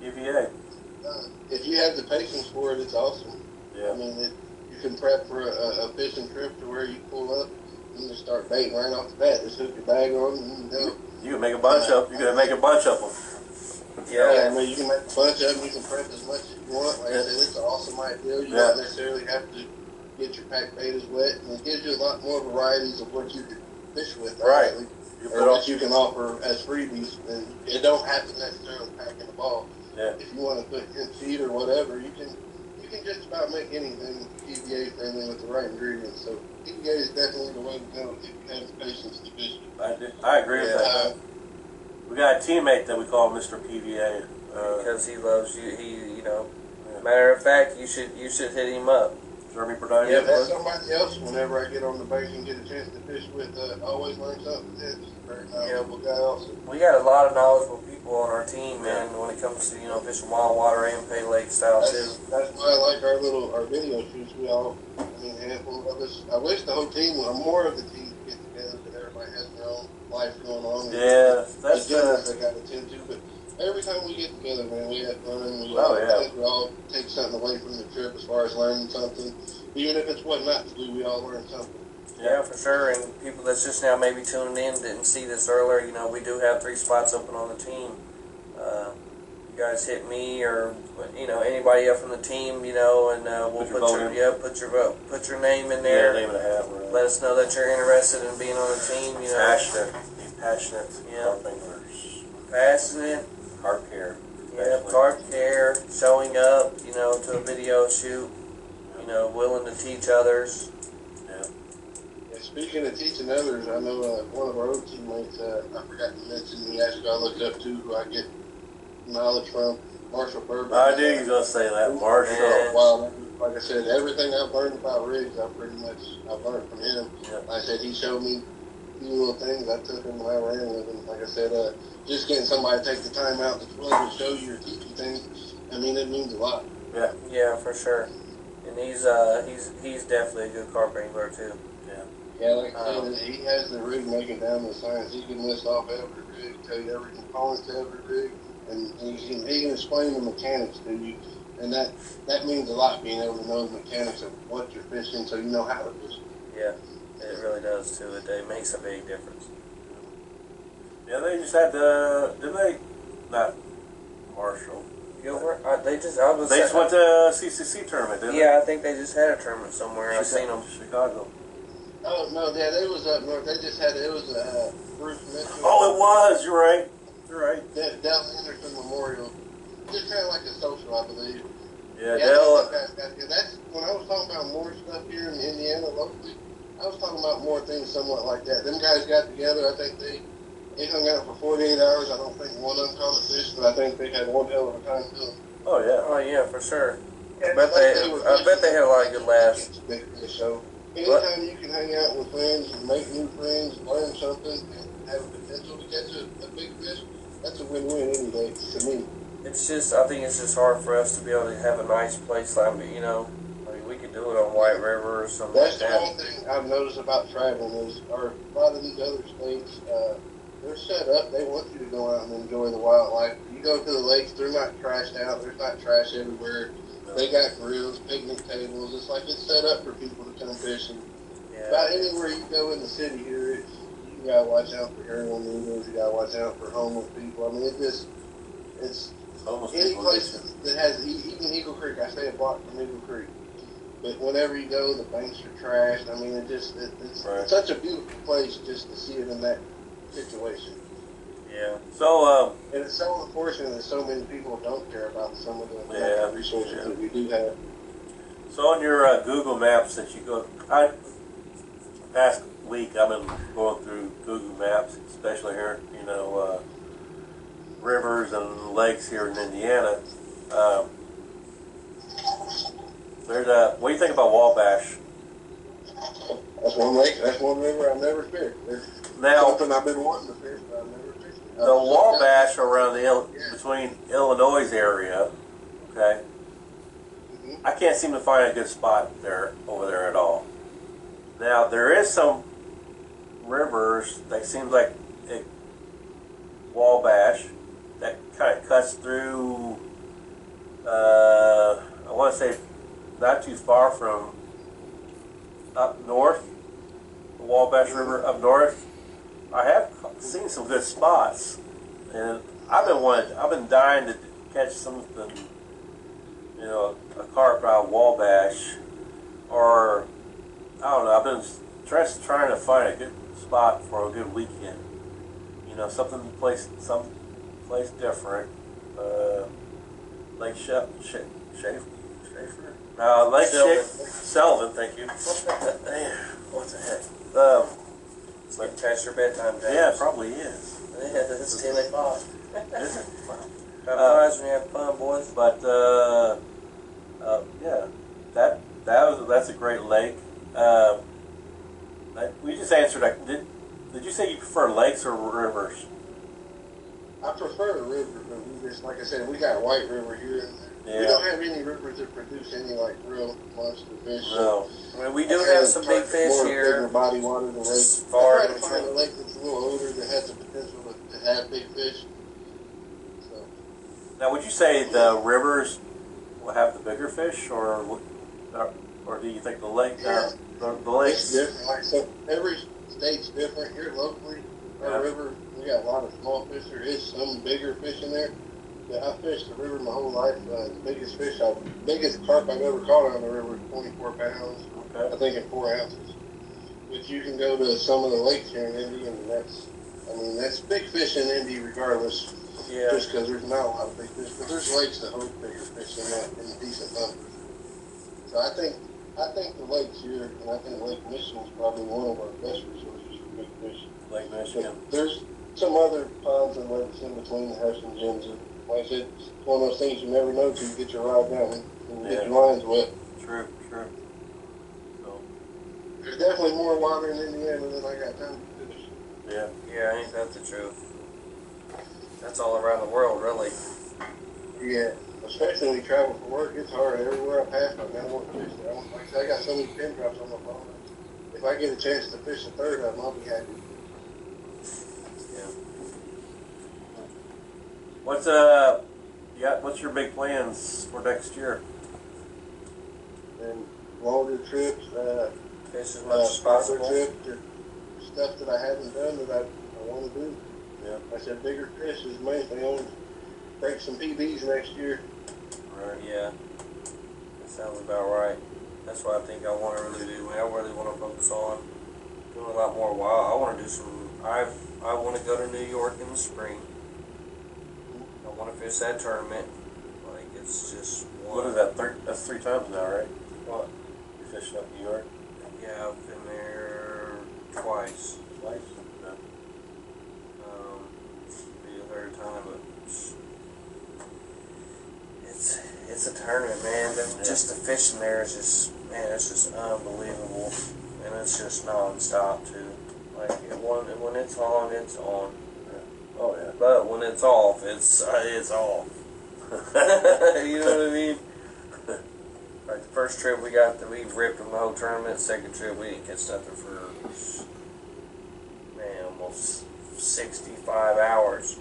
PVA. If you have the patience for it, it's awesome. Yeah. I mean, you can prep for a fishing trip to where you pull up and just start baiting right off the bat. Just hook your bag on and go. You can make a bunch of them. You can make a bunch of them. Yeah, I mean, you can make a bunch of them. You can prep as much as you want. Like I said, it's an awesome idea. You don't necessarily have to get your pack bait as wet, and it gives you a lot more varieties of what you can fish with. Right. Or what you can offer as freebies. And it don't have to necessarily pack in the ball. Yeah. If you want to put in feed or whatever, you can just about make anything PVA friendly with the right ingredients. So PVA is definitely the way to go if you have the patience to fish. I agree with that. We got a teammate that we call Mr. PVA. Because he loves you. Matter of fact, you should hit him up. Jeremy Burdine. Yeah, that's somebody else. Whenever I get on the bank and get a chance to fish with, always learn something. He's a very knowledgeable guy also. We got a lot of knowledgeable people on our team, man, when it comes to, fishing wild water and pay lake style, too. That's why I like our video shoots. We all, a handful of us. I wish the whole team, more of the team could get together, but everybody has their own life going on. Yeah, that's the they got to attend to, but every time we get together, man, we have fun. We all take something away from the trip as far as learning something. Even if it's what not to do, we all learn something. Yeah, for sure. And people that's just now maybe tuning in didn't see this earlier. We do have 3 spots open on the team. You guys hit me or anybody up from the team, and we'll put your name in there. Name and a half. Let us know that you're interested in being on the team. Passionate. Be passionate. Yeah. Carp Passionate. Carp care. Yeah, carp care. Showing up, to a video shoot. Willing to teach others. Yeah. Speaking of teaching others, I know one of our old teammates, I forgot to mention, he actually I looked up to who I get knowledge from, Marshall Burbank. I knew you were going to say that, Marshall. Yeah. Well, like I said, everything I've learned about rigs, I've learned from him. Yeah. Like I said, he showed me a few little things. I took him when I ran with him. Like I said, just getting somebody to take the time out to show you or teach you things, it means a lot. Yeah. Yeah, for sure. And he's definitely a good carp angler too. Yeah, like I said, he has the rig making down the science. He can list off every rig, tell you every component to every rig, and he can explain the mechanics to you. And that means a lot, being able to know the mechanics of what you're fishing, so you know how to fish. Yeah, it really does too. It makes a big difference. Yeah, they just had didn't they? Not Marshall. Gilbert? They just went to a CCC tournament, didn't they? Yeah, I think they just had a tournament somewhere. I've seen them. Chicago. Oh, no, yeah, they was up north. They just had, it was Bruce Mitchell. Oh, it was. You're right. Dell Anderson Memorial. Just kind of like a social, I believe. Yeah, Dell. That's, when I was talking about more stuff here in Indiana locally, I was talking about more things somewhat like that. Them guys got together. I think they They hung out for 48 hours. I don't think one of them caught a fish, but I think they had one hell of a time doing it. Oh yeah. Oh yeah, for sure. Yeah, I bet they had a lot of good laughs. Big fish. So anytime you can hang out with friends and make new friends and learn something and have a potential to catch a big fish, that's a win-win any day to me. It's just, I think it's just hard for us to be able to have a nice place like, you know, I mean, we could do it on White River or something That's like the that. one thing I've noticed about traveling is, a lot of these other states, they're set up. They want you to go out and enjoy the wildlife. You go to the lakes, they're not trashed out. There's not trash everywhere. They got grills, picnic tables. It's like it's set up for people to come fishing. Yeah. About anywhere you go in the city here, you gotta watch out for heroin needles. You gotta watch out for homeless people. I mean, it's Almost any people place that has, even Eagle Creek. I stay a block from Eagle Creek. But whenever you go, the banks are trashed. I mean, it's Right. such a beautiful place just to see it in that situation. Yeah. So, And it's so unfortunate that so many people don't care about some of the Yeah, natural resources yeah. that we do have. so on your Google Maps that you go, past week I've been going through Google Maps, especially here, you know, rivers and lakes here in Indiana. What do you think about Wabash? That's one lake. That's one river I've never fished. It's Now, something I've been wanting to fish, but I've never fished it. the Wabash around between Illinois area, okay, Mhm. I can't seem to find a good spot over there at all. Now, there is some rivers that seems like Wabash that kind of cuts through, I want to say not too far from up north, the Wabash River up north. I have seen some good spots, and I've been dying to catch something, you know, a carp out of Wabash, or I don't know. I've been just trying to find a good spot for a good weekend. You know, some place different. Lake Schaefer. Lake Sullivan. Thank you. Man, what the heck? It's like past your bedtime, James. Yeah, it probably is. Yeah, it's 10 o'clock. Is it? Wow. Have fun when you have fun, boys. But yeah, that's a great lake. We just answered that. Did you say you prefer lakes or rivers? I prefer a river, but we just, like I said, we got White River here. Yeah. We don't have any rivers that produce any like real monster fish. No. I mean, we do have some big fish more here. Bigger body water than lakes. Far I in try to find a between. lake that's a little older that has the potential to have big fish. So, Now, would you say the rivers will have the bigger fish, or do you think the lake, Yeah. the it's lakes? different. Like so, every state's different. Here locally, our Yeah. river, we got a lot of small fish. There is some bigger fish in there. But I fished the river my whole life. The biggest carp I've ever caught on the river is 24 pounds. Okay. I think in 4 ounces. But you can go to some of the lakes here in Indy, and that's big fish in Indy regardless. Yeah. Just because there's not a lot of big fish, but there's lakes that hold bigger fish than that in decent numbers. So I think the lakes here, and I think Lake Michigan is probably one of our best resources for big fish. Lake Michigan. But there's some other ponds and lakes in between that have some gems. Like I said, it's one of those things you never know till you get your rod down and get your lines wet. True. So, There's definitely more water in Indiana than I got time to fish. yeah. Yeah, ain't that the truth? That's all around the world, really. Yeah, especially when you travel for work, it's hard. Everywhere I pass, I gotta want to fish there. Like I said, I got so many pin drops on my phone. If I get a chance to fish a third of them, I'll be happy. What's your big plans for next year? And longer trips, Fish as much as farther possible. trips, or stuff that I haven't done that I want to do. Yeah. I said bigger fish is the main thing. I want to break some PBs next year. Right. Yeah. That sounds about right. That's what I think I want to really do. I really want to focus on doing a lot more wild. I want to do some. I want to go to New York in the spring. I want to fish that tournament. Like it's just one. What is that? That's 3 times now, right? What? You're fishing up New York Yeah, I've been there twice. twice. No. tournament, man. Just the fishing there is just, man, it's just unbelievable. And it's just non-stop, too. Like, when it's on, it's on. Oh, yeah. But when it's off, it's off. You know what I mean? Like, the first trip we ripped them the whole tournament. Second trip, we didn't catch nothing for, man, almost 65 hours.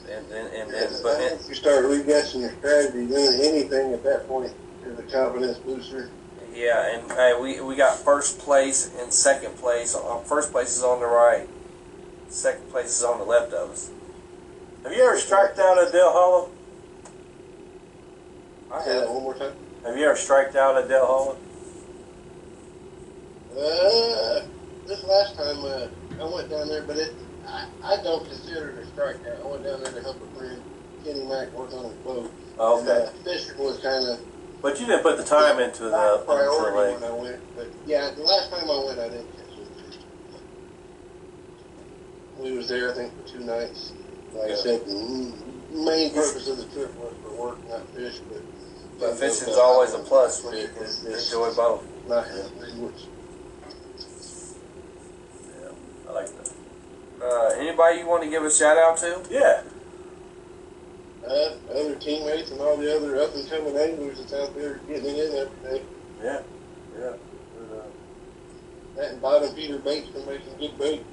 But once you start re-guessing your strategy, doing anything at that point is a confidence booster. yeah, and we got first place and second place. First place is on the right. Second place is on the left of us. Have you ever striked out at Dale Hollow? I Say that have. one more time. Have you ever striked out at Dale Hollow? This last time I went down there, but I don't consider it a strikeout. I went down there to help a friend, Kenny Mack, work on his boat. Oh, okay. And, fishing was kind of But you didn't put the time into the priority lake. when I went. But yeah, the last time I went, I didn't catch anything. We was there, I think, for 2 nights. Like I said, the main purpose of the trip was for work, not fish. But fishing's always a plus when you can enjoy both. Not which I like that. Anybody you want to give a shout out to? Yeah. other teammates and all the other up and coming anglers that's out there getting it in every day. Yeah. Yeah. That and bottom feeder baits for making good bait.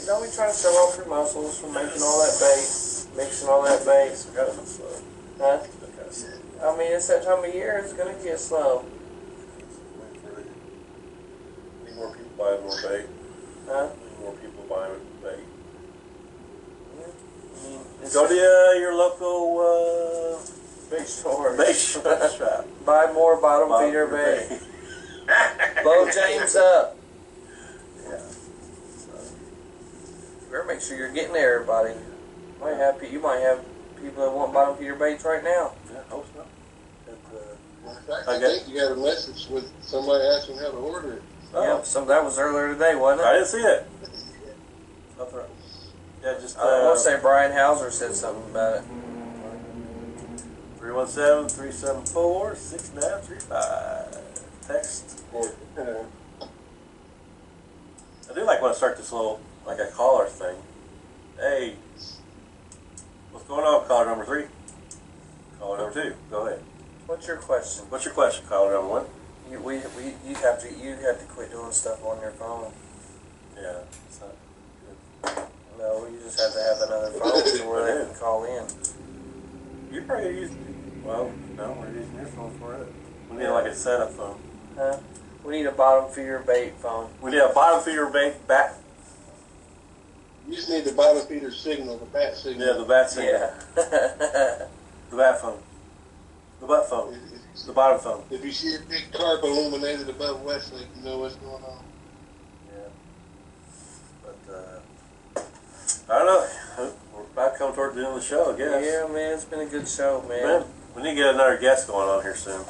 Don't be trying to show off your muscles from making all that bait, mixing all that bait. It's got to be slow. Huh? It's got to be slow. I mean, it's that time of year, it's going to get slow. Need more people buying more bait. Huh? Need more people buying bait. It's Go to your local big store. bait shop. Buy more bottom feeder bait. Blow James up. Yeah. Better make sure you're getting there, everybody. You might have people that want bottom feeder baits right now. Yeah, hope so. In fact, I think you got a message with somebody asking how to order it. Yeah, that was earlier today, wasn't I it? didn't see it. Nothing wrong. Yeah, just I want to say Brian Hauser said something about it. 317-374-6935. Text. I do like when I start this little, like a caller thing. Hey, what's going on, caller number 3? Caller number 2, go ahead. What's your question? What's your question, caller number 1? You have to quit doing stuff on your phone. Yeah, it's not good. No, you just have to have another phone to where they can call in. You're probably using, well, no, we're using your phone for it. We need like a setup phone. Huh? We need a bottom feeder bait phone. We need a bottom feeder bait back. You just need the bottom feeder signal, the bat signal. Yeah, the bat signal. Yeah. The bat phone. The butt phone. The bottom phone. If you see a big carp illuminated above Westlake, you know what's going on. Yeah. But, I don't know. We're about to come toward the end of the show, I guess. Yeah, man, it's been a good show, man. Man, we need to get another guest going on here soon.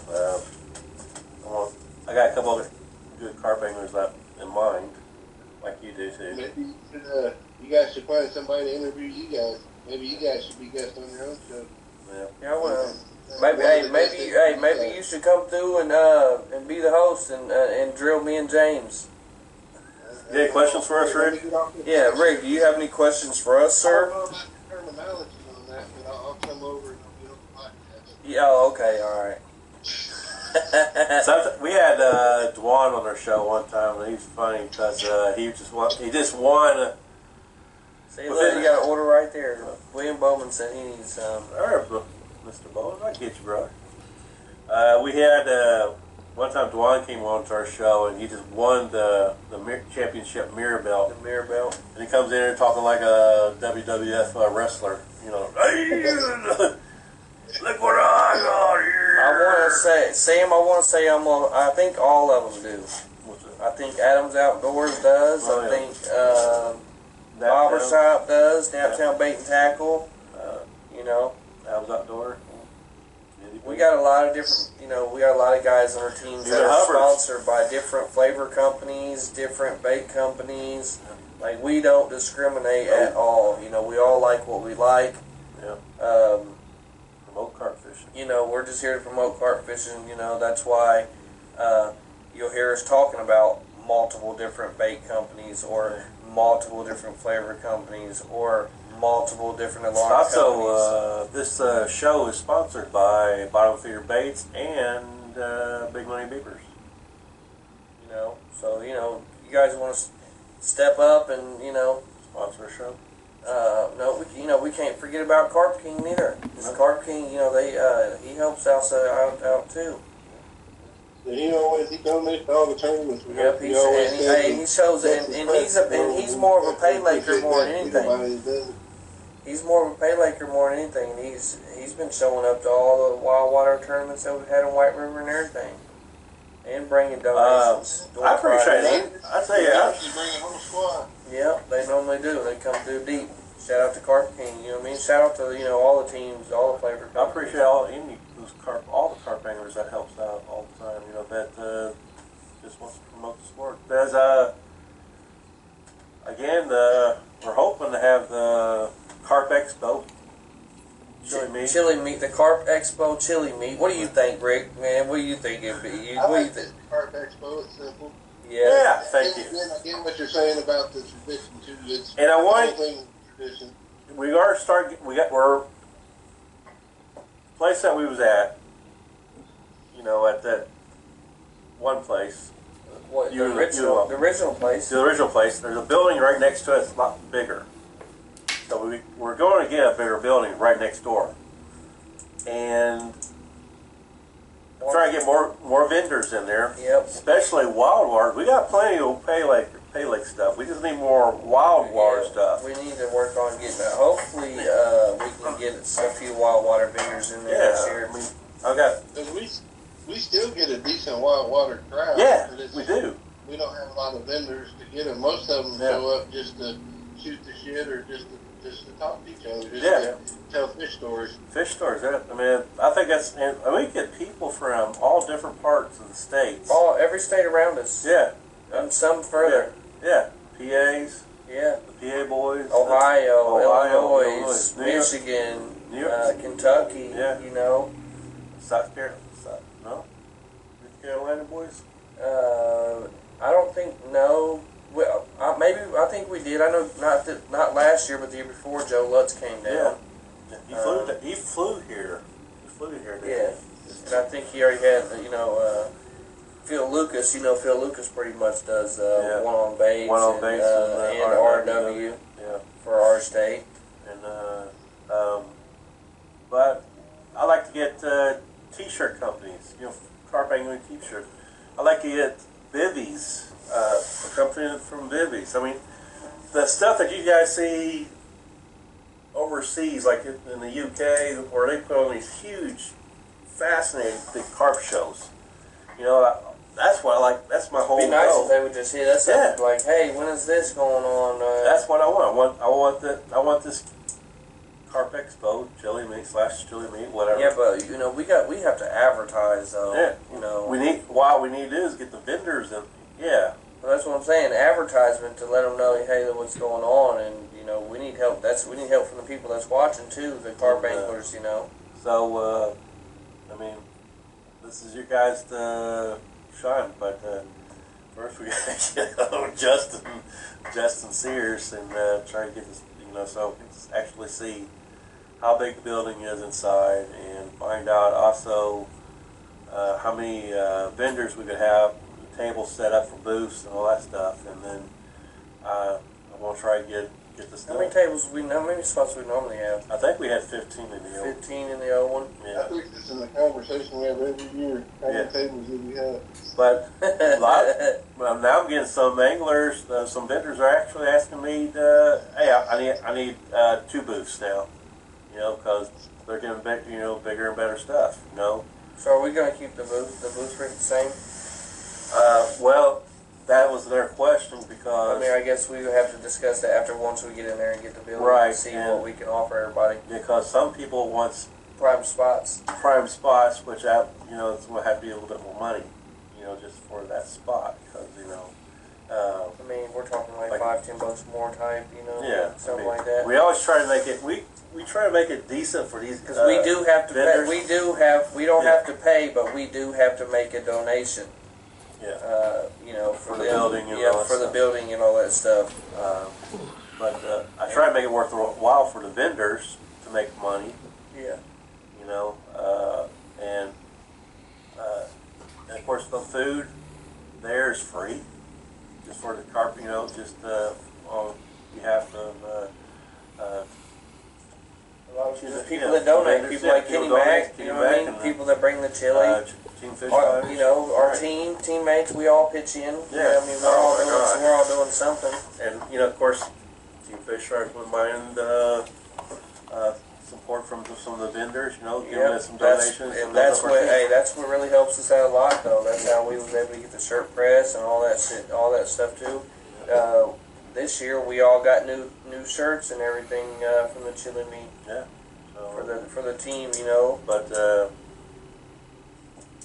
I got a couple other good carp anglers left in mind, like you do too. Maybe you guys should find somebody to interview you guys. Maybe you guys should be guests on your own show. Yeah, well, maybe you should come through and be the host and drill me and James. You got any questions for us, Rick? Yeah, Rick, do you have any questions for us, sir? I don't know about the terminology on that, but I'll come over and I'll be on the podcast. Yeah, oh, okay, all right. So we had Dwan on our show one time, and he's funny because he just won. See, look, you got an order right there. William Bowman said he needs some. All right, Mr. Bowles, I get you, brother. We had one time Dwan came on to our show, and he just won the championship mirror belt. The mirror belt. And he comes in here talking like a WWF wrestler, you know. Hey, look what I got here. I want to say, Sam, I think all of them do. I think Adams Outdoors does. Oh, I yeah. think Barbershop does. Downtown Bait and Tackle. You know. Adams Outdoor. We got a lot of different, we got a lot of guys on our teams that are sponsored by different flavor companies, different bait companies. Like, we don't discriminate at all. We all like what we like. Yeah. Promote carp fishing. You know, we're just here to promote carp fishing. You know, that's why you'll hear us talking about multiple different bait companies or multiple different flavor companies or multiple different alarm companies. This show is sponsored by Bottom Feeder Baits and Big Money Beepers. You know, so, you know, you guys want to step up and, you know, Sponsor a show. No, we can't forget about Carp King neither. Because Carp King, you know, he helps us out too. Yeah, he donates to all the tournaments. Yep, he shows it, and he's more of a pay laker more than anything. He's more of a pay laker more than anything, and he's been showing up to all the wild water tournaments that we've had in White River and everything, and bringing donations. I appreciate it. I tell you, bring a whole squad. Yeah, they normally do. They come through deep. Shout out to Carp King. You know what I mean? Shout out to, you know, all the teams, all the flavor companies. I appreciate all the carp anglers that helps out all the time. You know, that just wants to promote the sport. There's again, we're hoping to have the Carp Expo. Chili meat, the Carp Expo chili meat. What do you think, Rick? Man, what do you think it'd be? I like the Carp Expo. It's simple. Yeah, thank you. And I get what you're saying about the tradition too. It's and I want tradition. We are starting. We're place that we was at. You know, at that one place. What, the original place? The original place. There's a building right next to it. It's a lot bigger. So we're going to get a bigger building right next door, and try to get more vendors in there. Yep. Especially wild water. We got plenty of pay lake stuff. We just need more wild water stuff. We need to work on getting that. Hopefully, we can get a few wild water vendors in there this year. I mean, I got. We still get a decent wild water crowd. Yeah, we do. We don't have a lot of vendors to get them. Most of them show up just to shoot the shit or just to talk to each other. Just to tell fish stories. Fish stories. I mean, I think that's. And we get people from all different parts of the states. Every state around us. Yeah. And some further. Yeah. PAs. Yeah. The PA boys. Ohio, Illinois, Michigan, New York, Kentucky. Yeah. You know. South Carolina. No. North Carolina boys. I don't think no. Well, I think we did. I know not last year, but the year before. Joe Lutz came down. Yeah. He flew here. Yeah. And I think he already had Phil Lucas. You know, Phil Lucas pretty much does one on base and RW for our state. And but I like to get T-shirt companies. You know, carp angling T-shirts. I like to get Bivvies. A company from Bivvies. I mean, the stuff that you guys see overseas, like in the UK, where they put on these huge, fascinating big carp shows. You know, that's what I like. That's my whole goal. It'd be nice if they would just hit us up like, "Hey, when is this going on?" That's what I want. I want this Carp Expo, chili meat /chili meat, whatever. Yeah, but you know, we have to advertise though. Yeah. You know, what we need to do is get the vendors in. Yeah. Well, that's what I'm saying. Advertisement to let them know, hey, what's going on, and you know, we need help. We need help from the people that's watching too, the carp anglers. You know. So, I mean, this is your guys to shine, but first we gotta get Justin Sears and try to get this, you know, so we can actually see how big the building is inside and find out also how many vendors we could have, tables set up for booths and all that stuff, and then I want to try to get this done. How many spots we normally have? I think we had 15 in the old. 15 in the old one. Yeah. I think it's in the conversation we have every year. How many tables do we have? But now I'm getting some anglers, some vendors are actually asking me, hey, I need 2 booths now, you know, because they're getting bigger and better stuff, you know. So are we going to keep the booth rate the same? Well, that was their question because... I mean, I guess we have to discuss that once we get in there and get the building and see what we can offer everybody. Because some people want... Prime spots, which, you know, it's going to have to be a little bit more money, you know, just for that spot, because, you know... I mean, we're talking like $5-10 more type, you know, something like that. We always try to make it... we try to make it decent for these Because we do have to pay, vendors. we don't have to pay, but we do have to make a donation. Yeah. You know, For the building and all yeah, that for the stuff. building and all that stuff. But I try to make it worthwhile for the vendors to make money. Yeah. You know, and of course the food there is free, just for the carp. You know, just on behalf of. A lot of Yeah, people that donate, vendors, people yeah, like people Kenny donate, Mac, Kenny you know what I Mac mean? and, People that bring the chili. Team Fish Our, Fighters. you know, our Right. teammates, we all pitch in. Yeah. I mean, Oh my God. we're all doing something. And you know, of course, Team Fish Fighters wouldn't mind support from some of the vendors. You know, giving us some donations. And that's what really helps us out a lot, though. That's how we was able to get the shirt press and all that shit, all that stuff too. This year we all got new shirts and everything from the chili meat. Yeah. So, For the team, you know. but we're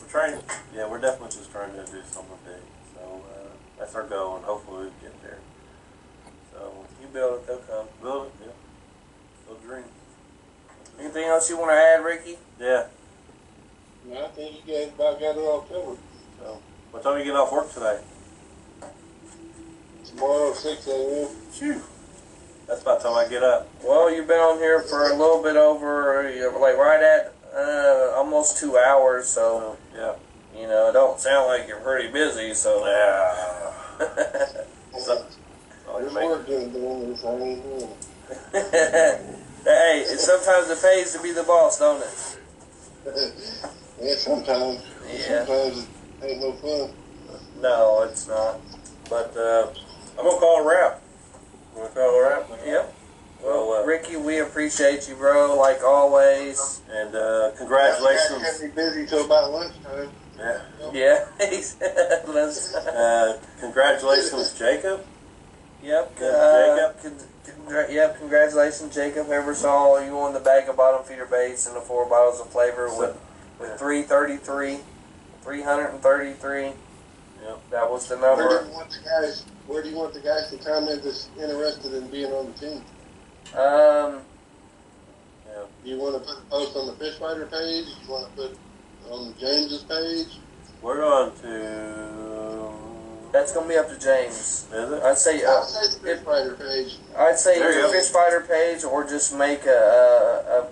trying. Yeah, we're definitely just trying to do something big. So that's our goal, and hopefully we can get there. So You build it, they'll come. build it. Yeah. Build a dream. Anything else you want to add, Ricky? Yeah. No, I think you guys about got it all covered. So what time are you getting off work today? Tomorrow, 6 a.m. Phew. That's about the time I get up. Well, you've been on here for a little bit over, like right at almost 2 hours, so, Yeah. you know, it don't sound like you're pretty busy, so. Yeah. Oh, you're There's making. work getting done this ain't here. Hey, sometimes it pays to be the boss, don't it? Yeah, sometimes. Yeah. Sometimes it ain't no fun. No, it's not. But I'm gonna call a wrap. I'm gonna call a wrap. Yep. Well, Well, Ricky, we appreciate you, bro, like always. And I congratulations. kept me busy till about lunchtime. Yeah. Yeah. Let's, Congratulations, Jacob. Yep. Jacob. Yep. Congratulations, Jacob. Ever saw you on the bag of bottom feeder baits and the 4 bottles of flavor with 333, 333. Yep. That was the Where number. do you want the guys? Where do you want the guys to comment that's interested in being on the team? Yeah. Do you want to put a post on the Fish Fighter page? Do you want to put on James's page? We're on to. That's gonna be up to James. Is it? I'd say. I'll say the Fish Fighter page. I'd say There you the go. Fish Fighter page, or just make a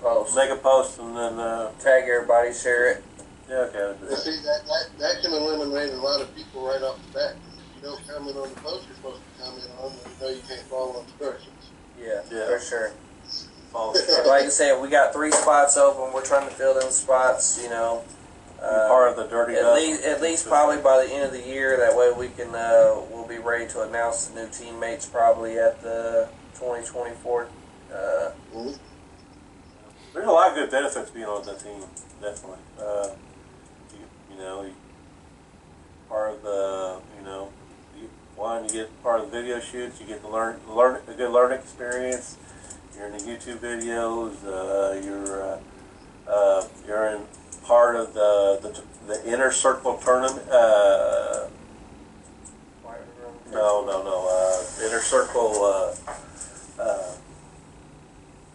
post. Make a post and then. Tag everybody, share it. Yeah. Okay. I'll do You that. see, that can eliminate a lot of people right off the bat. If you don't comment on the post you're supposed to comment on, then you know you can't follow instructions. Yeah, Yeah. for sure. Follow Like I said, we got 3 spots open. We're trying to fill them spots. You know, part of the dirty at least probably by the end of the year. That way we can we'll be ready to announce the new teammates probably at the 2024. Mhm. There's a lot of good benefits being on the team. Definitely. You know, part of the you get part of the video shoots. You get to learn a good learning experience. You're in the YouTube videos. You're in part of the inner circle tournament. Inner circle.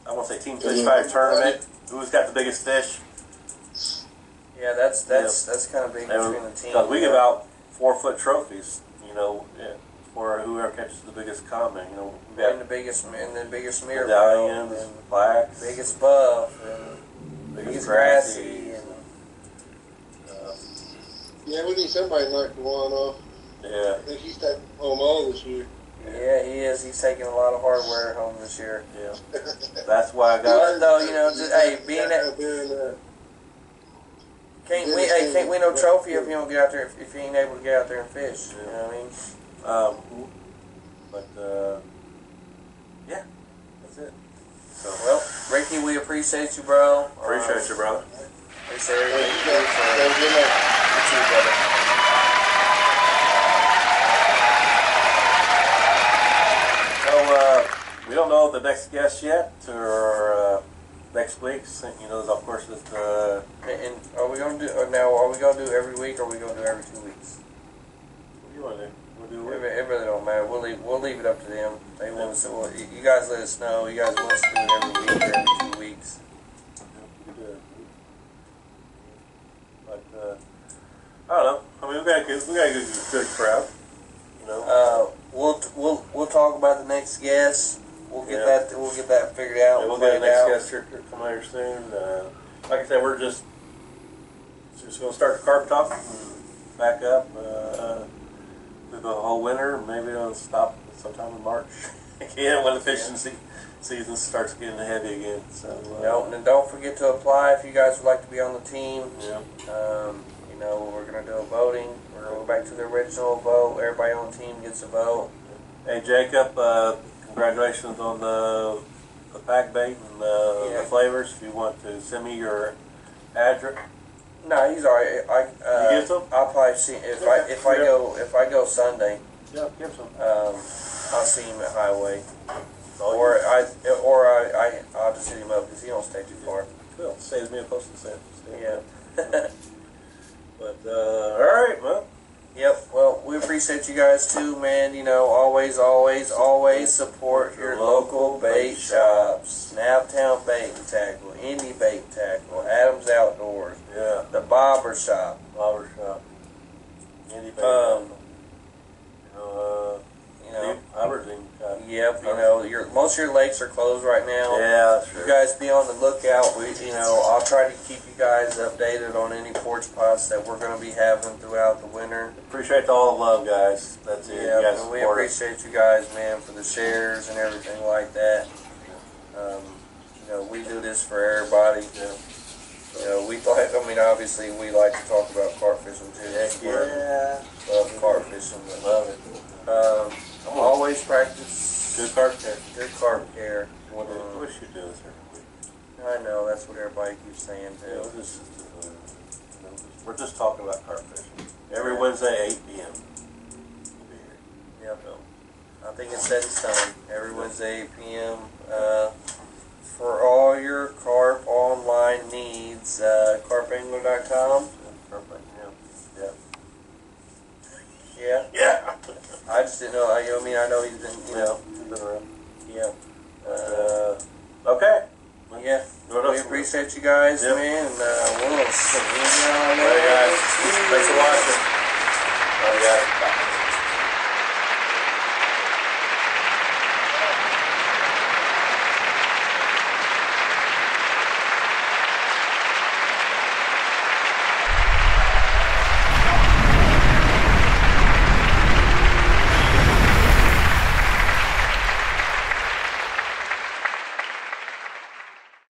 I want to say Team Fish Fight tournament. Who's got the biggest fish? Yeah, that's kind of big between the team. Because we give out 4-foot trophies. You know, for whoever catches the biggest comment. You know, we got and the biggest mirror, medallions, and blacks, biggest buff, and biggest grassy, and Yeah, we need somebody to knock the one off. yeah. I think he's taking home all this year. yeah, he is. He's taking a lot of hardware home this year. Yeah, that's why I got. But though, you know, just, hey, being out that there and, can't win no trophy if you don't get out there if you ain't able to get out there and fish. You know what I mean? But yeah, that's it. So Well, Ricky, we appreciate you, bro. appreciate you, brother. Appreciate everything you do Have for a good night. you too, brother. So we don't know the next guest yet, or next week. You know, of course, it's the. And are we gonna do now? Are we gonna do every week, or are we gonna do every 2 weeks? What do you want to do? It really don't matter. We'll leave it up to them. They want us. Well, you guys let us know. You guys want us to do it every week or every 2 weeks. But I don't know. I mean, we got a good crowd. You know. We'll talk about the next guest. We'll get that figured out. Yeah, we'll get the next guest here come here soon. Like I said, we're just going to start the Carp Talk and back up through the whole winter. Maybe it'll stop sometime in March again when the fishing season starts getting heavy again. So and don't forget to apply if you guys would like to be on the team. Yeah. You know, we're going to do a voting. We're going to go back to the original vote. Everybody on the team gets a vote. Hey Jacob, congratulations on the pack bait and the flavors. If you want to send me your address. No, he's alright. You get some? I'll probably see if I go Sunday. Yeah, give some. I'll see him at Highway, I'll just hit him up because he don't stay too far. Cool. Saves me a postal stamp. Yeah. But all right, well. Yep. Well, we appreciate you guys too, man. You know, always support your local bait shops. Snaptown Bait and Tackle, Indy Bait and Tackle, Adams Outdoors, Yeah. the Bobber Shop. Indy Bait. You know, Aberdeen. Yep. You know, most of your lakes are closed right now. Yeah, that's true. You guys be on the lookout. I'll try to keep you guys updated on any porch pots that we're going to be having throughout the winter. Appreciate all the love, guys. That's it. Yeah, You guys and we support appreciate you guys, man, for the shares and everything like that. You know, we do this for everybody. Yeah. You know, obviously we like to talk about carp fishing too. Yeah. Love carp fishing. Love it. Always practice Good carp care. good carp care. What should you do this every week? I know, that's what everybody keeps saying Yeah, too. we're just talking about carp fishing. Every Wednesday, 8 p.m. We'll be here. Yep. I think it's set in stone. Every Wednesday, 8 p.m. For all your carp online needs, carpangler.com. Perfect. Yeah. Yeah. Yeah. I just didn't know. I know he's been, Been around. Yeah. Okay. Yeah. What else? We appreciate you guys, Yep. man. And we'll see you All right, guys. Thanks for watching. All right, guys. Bye.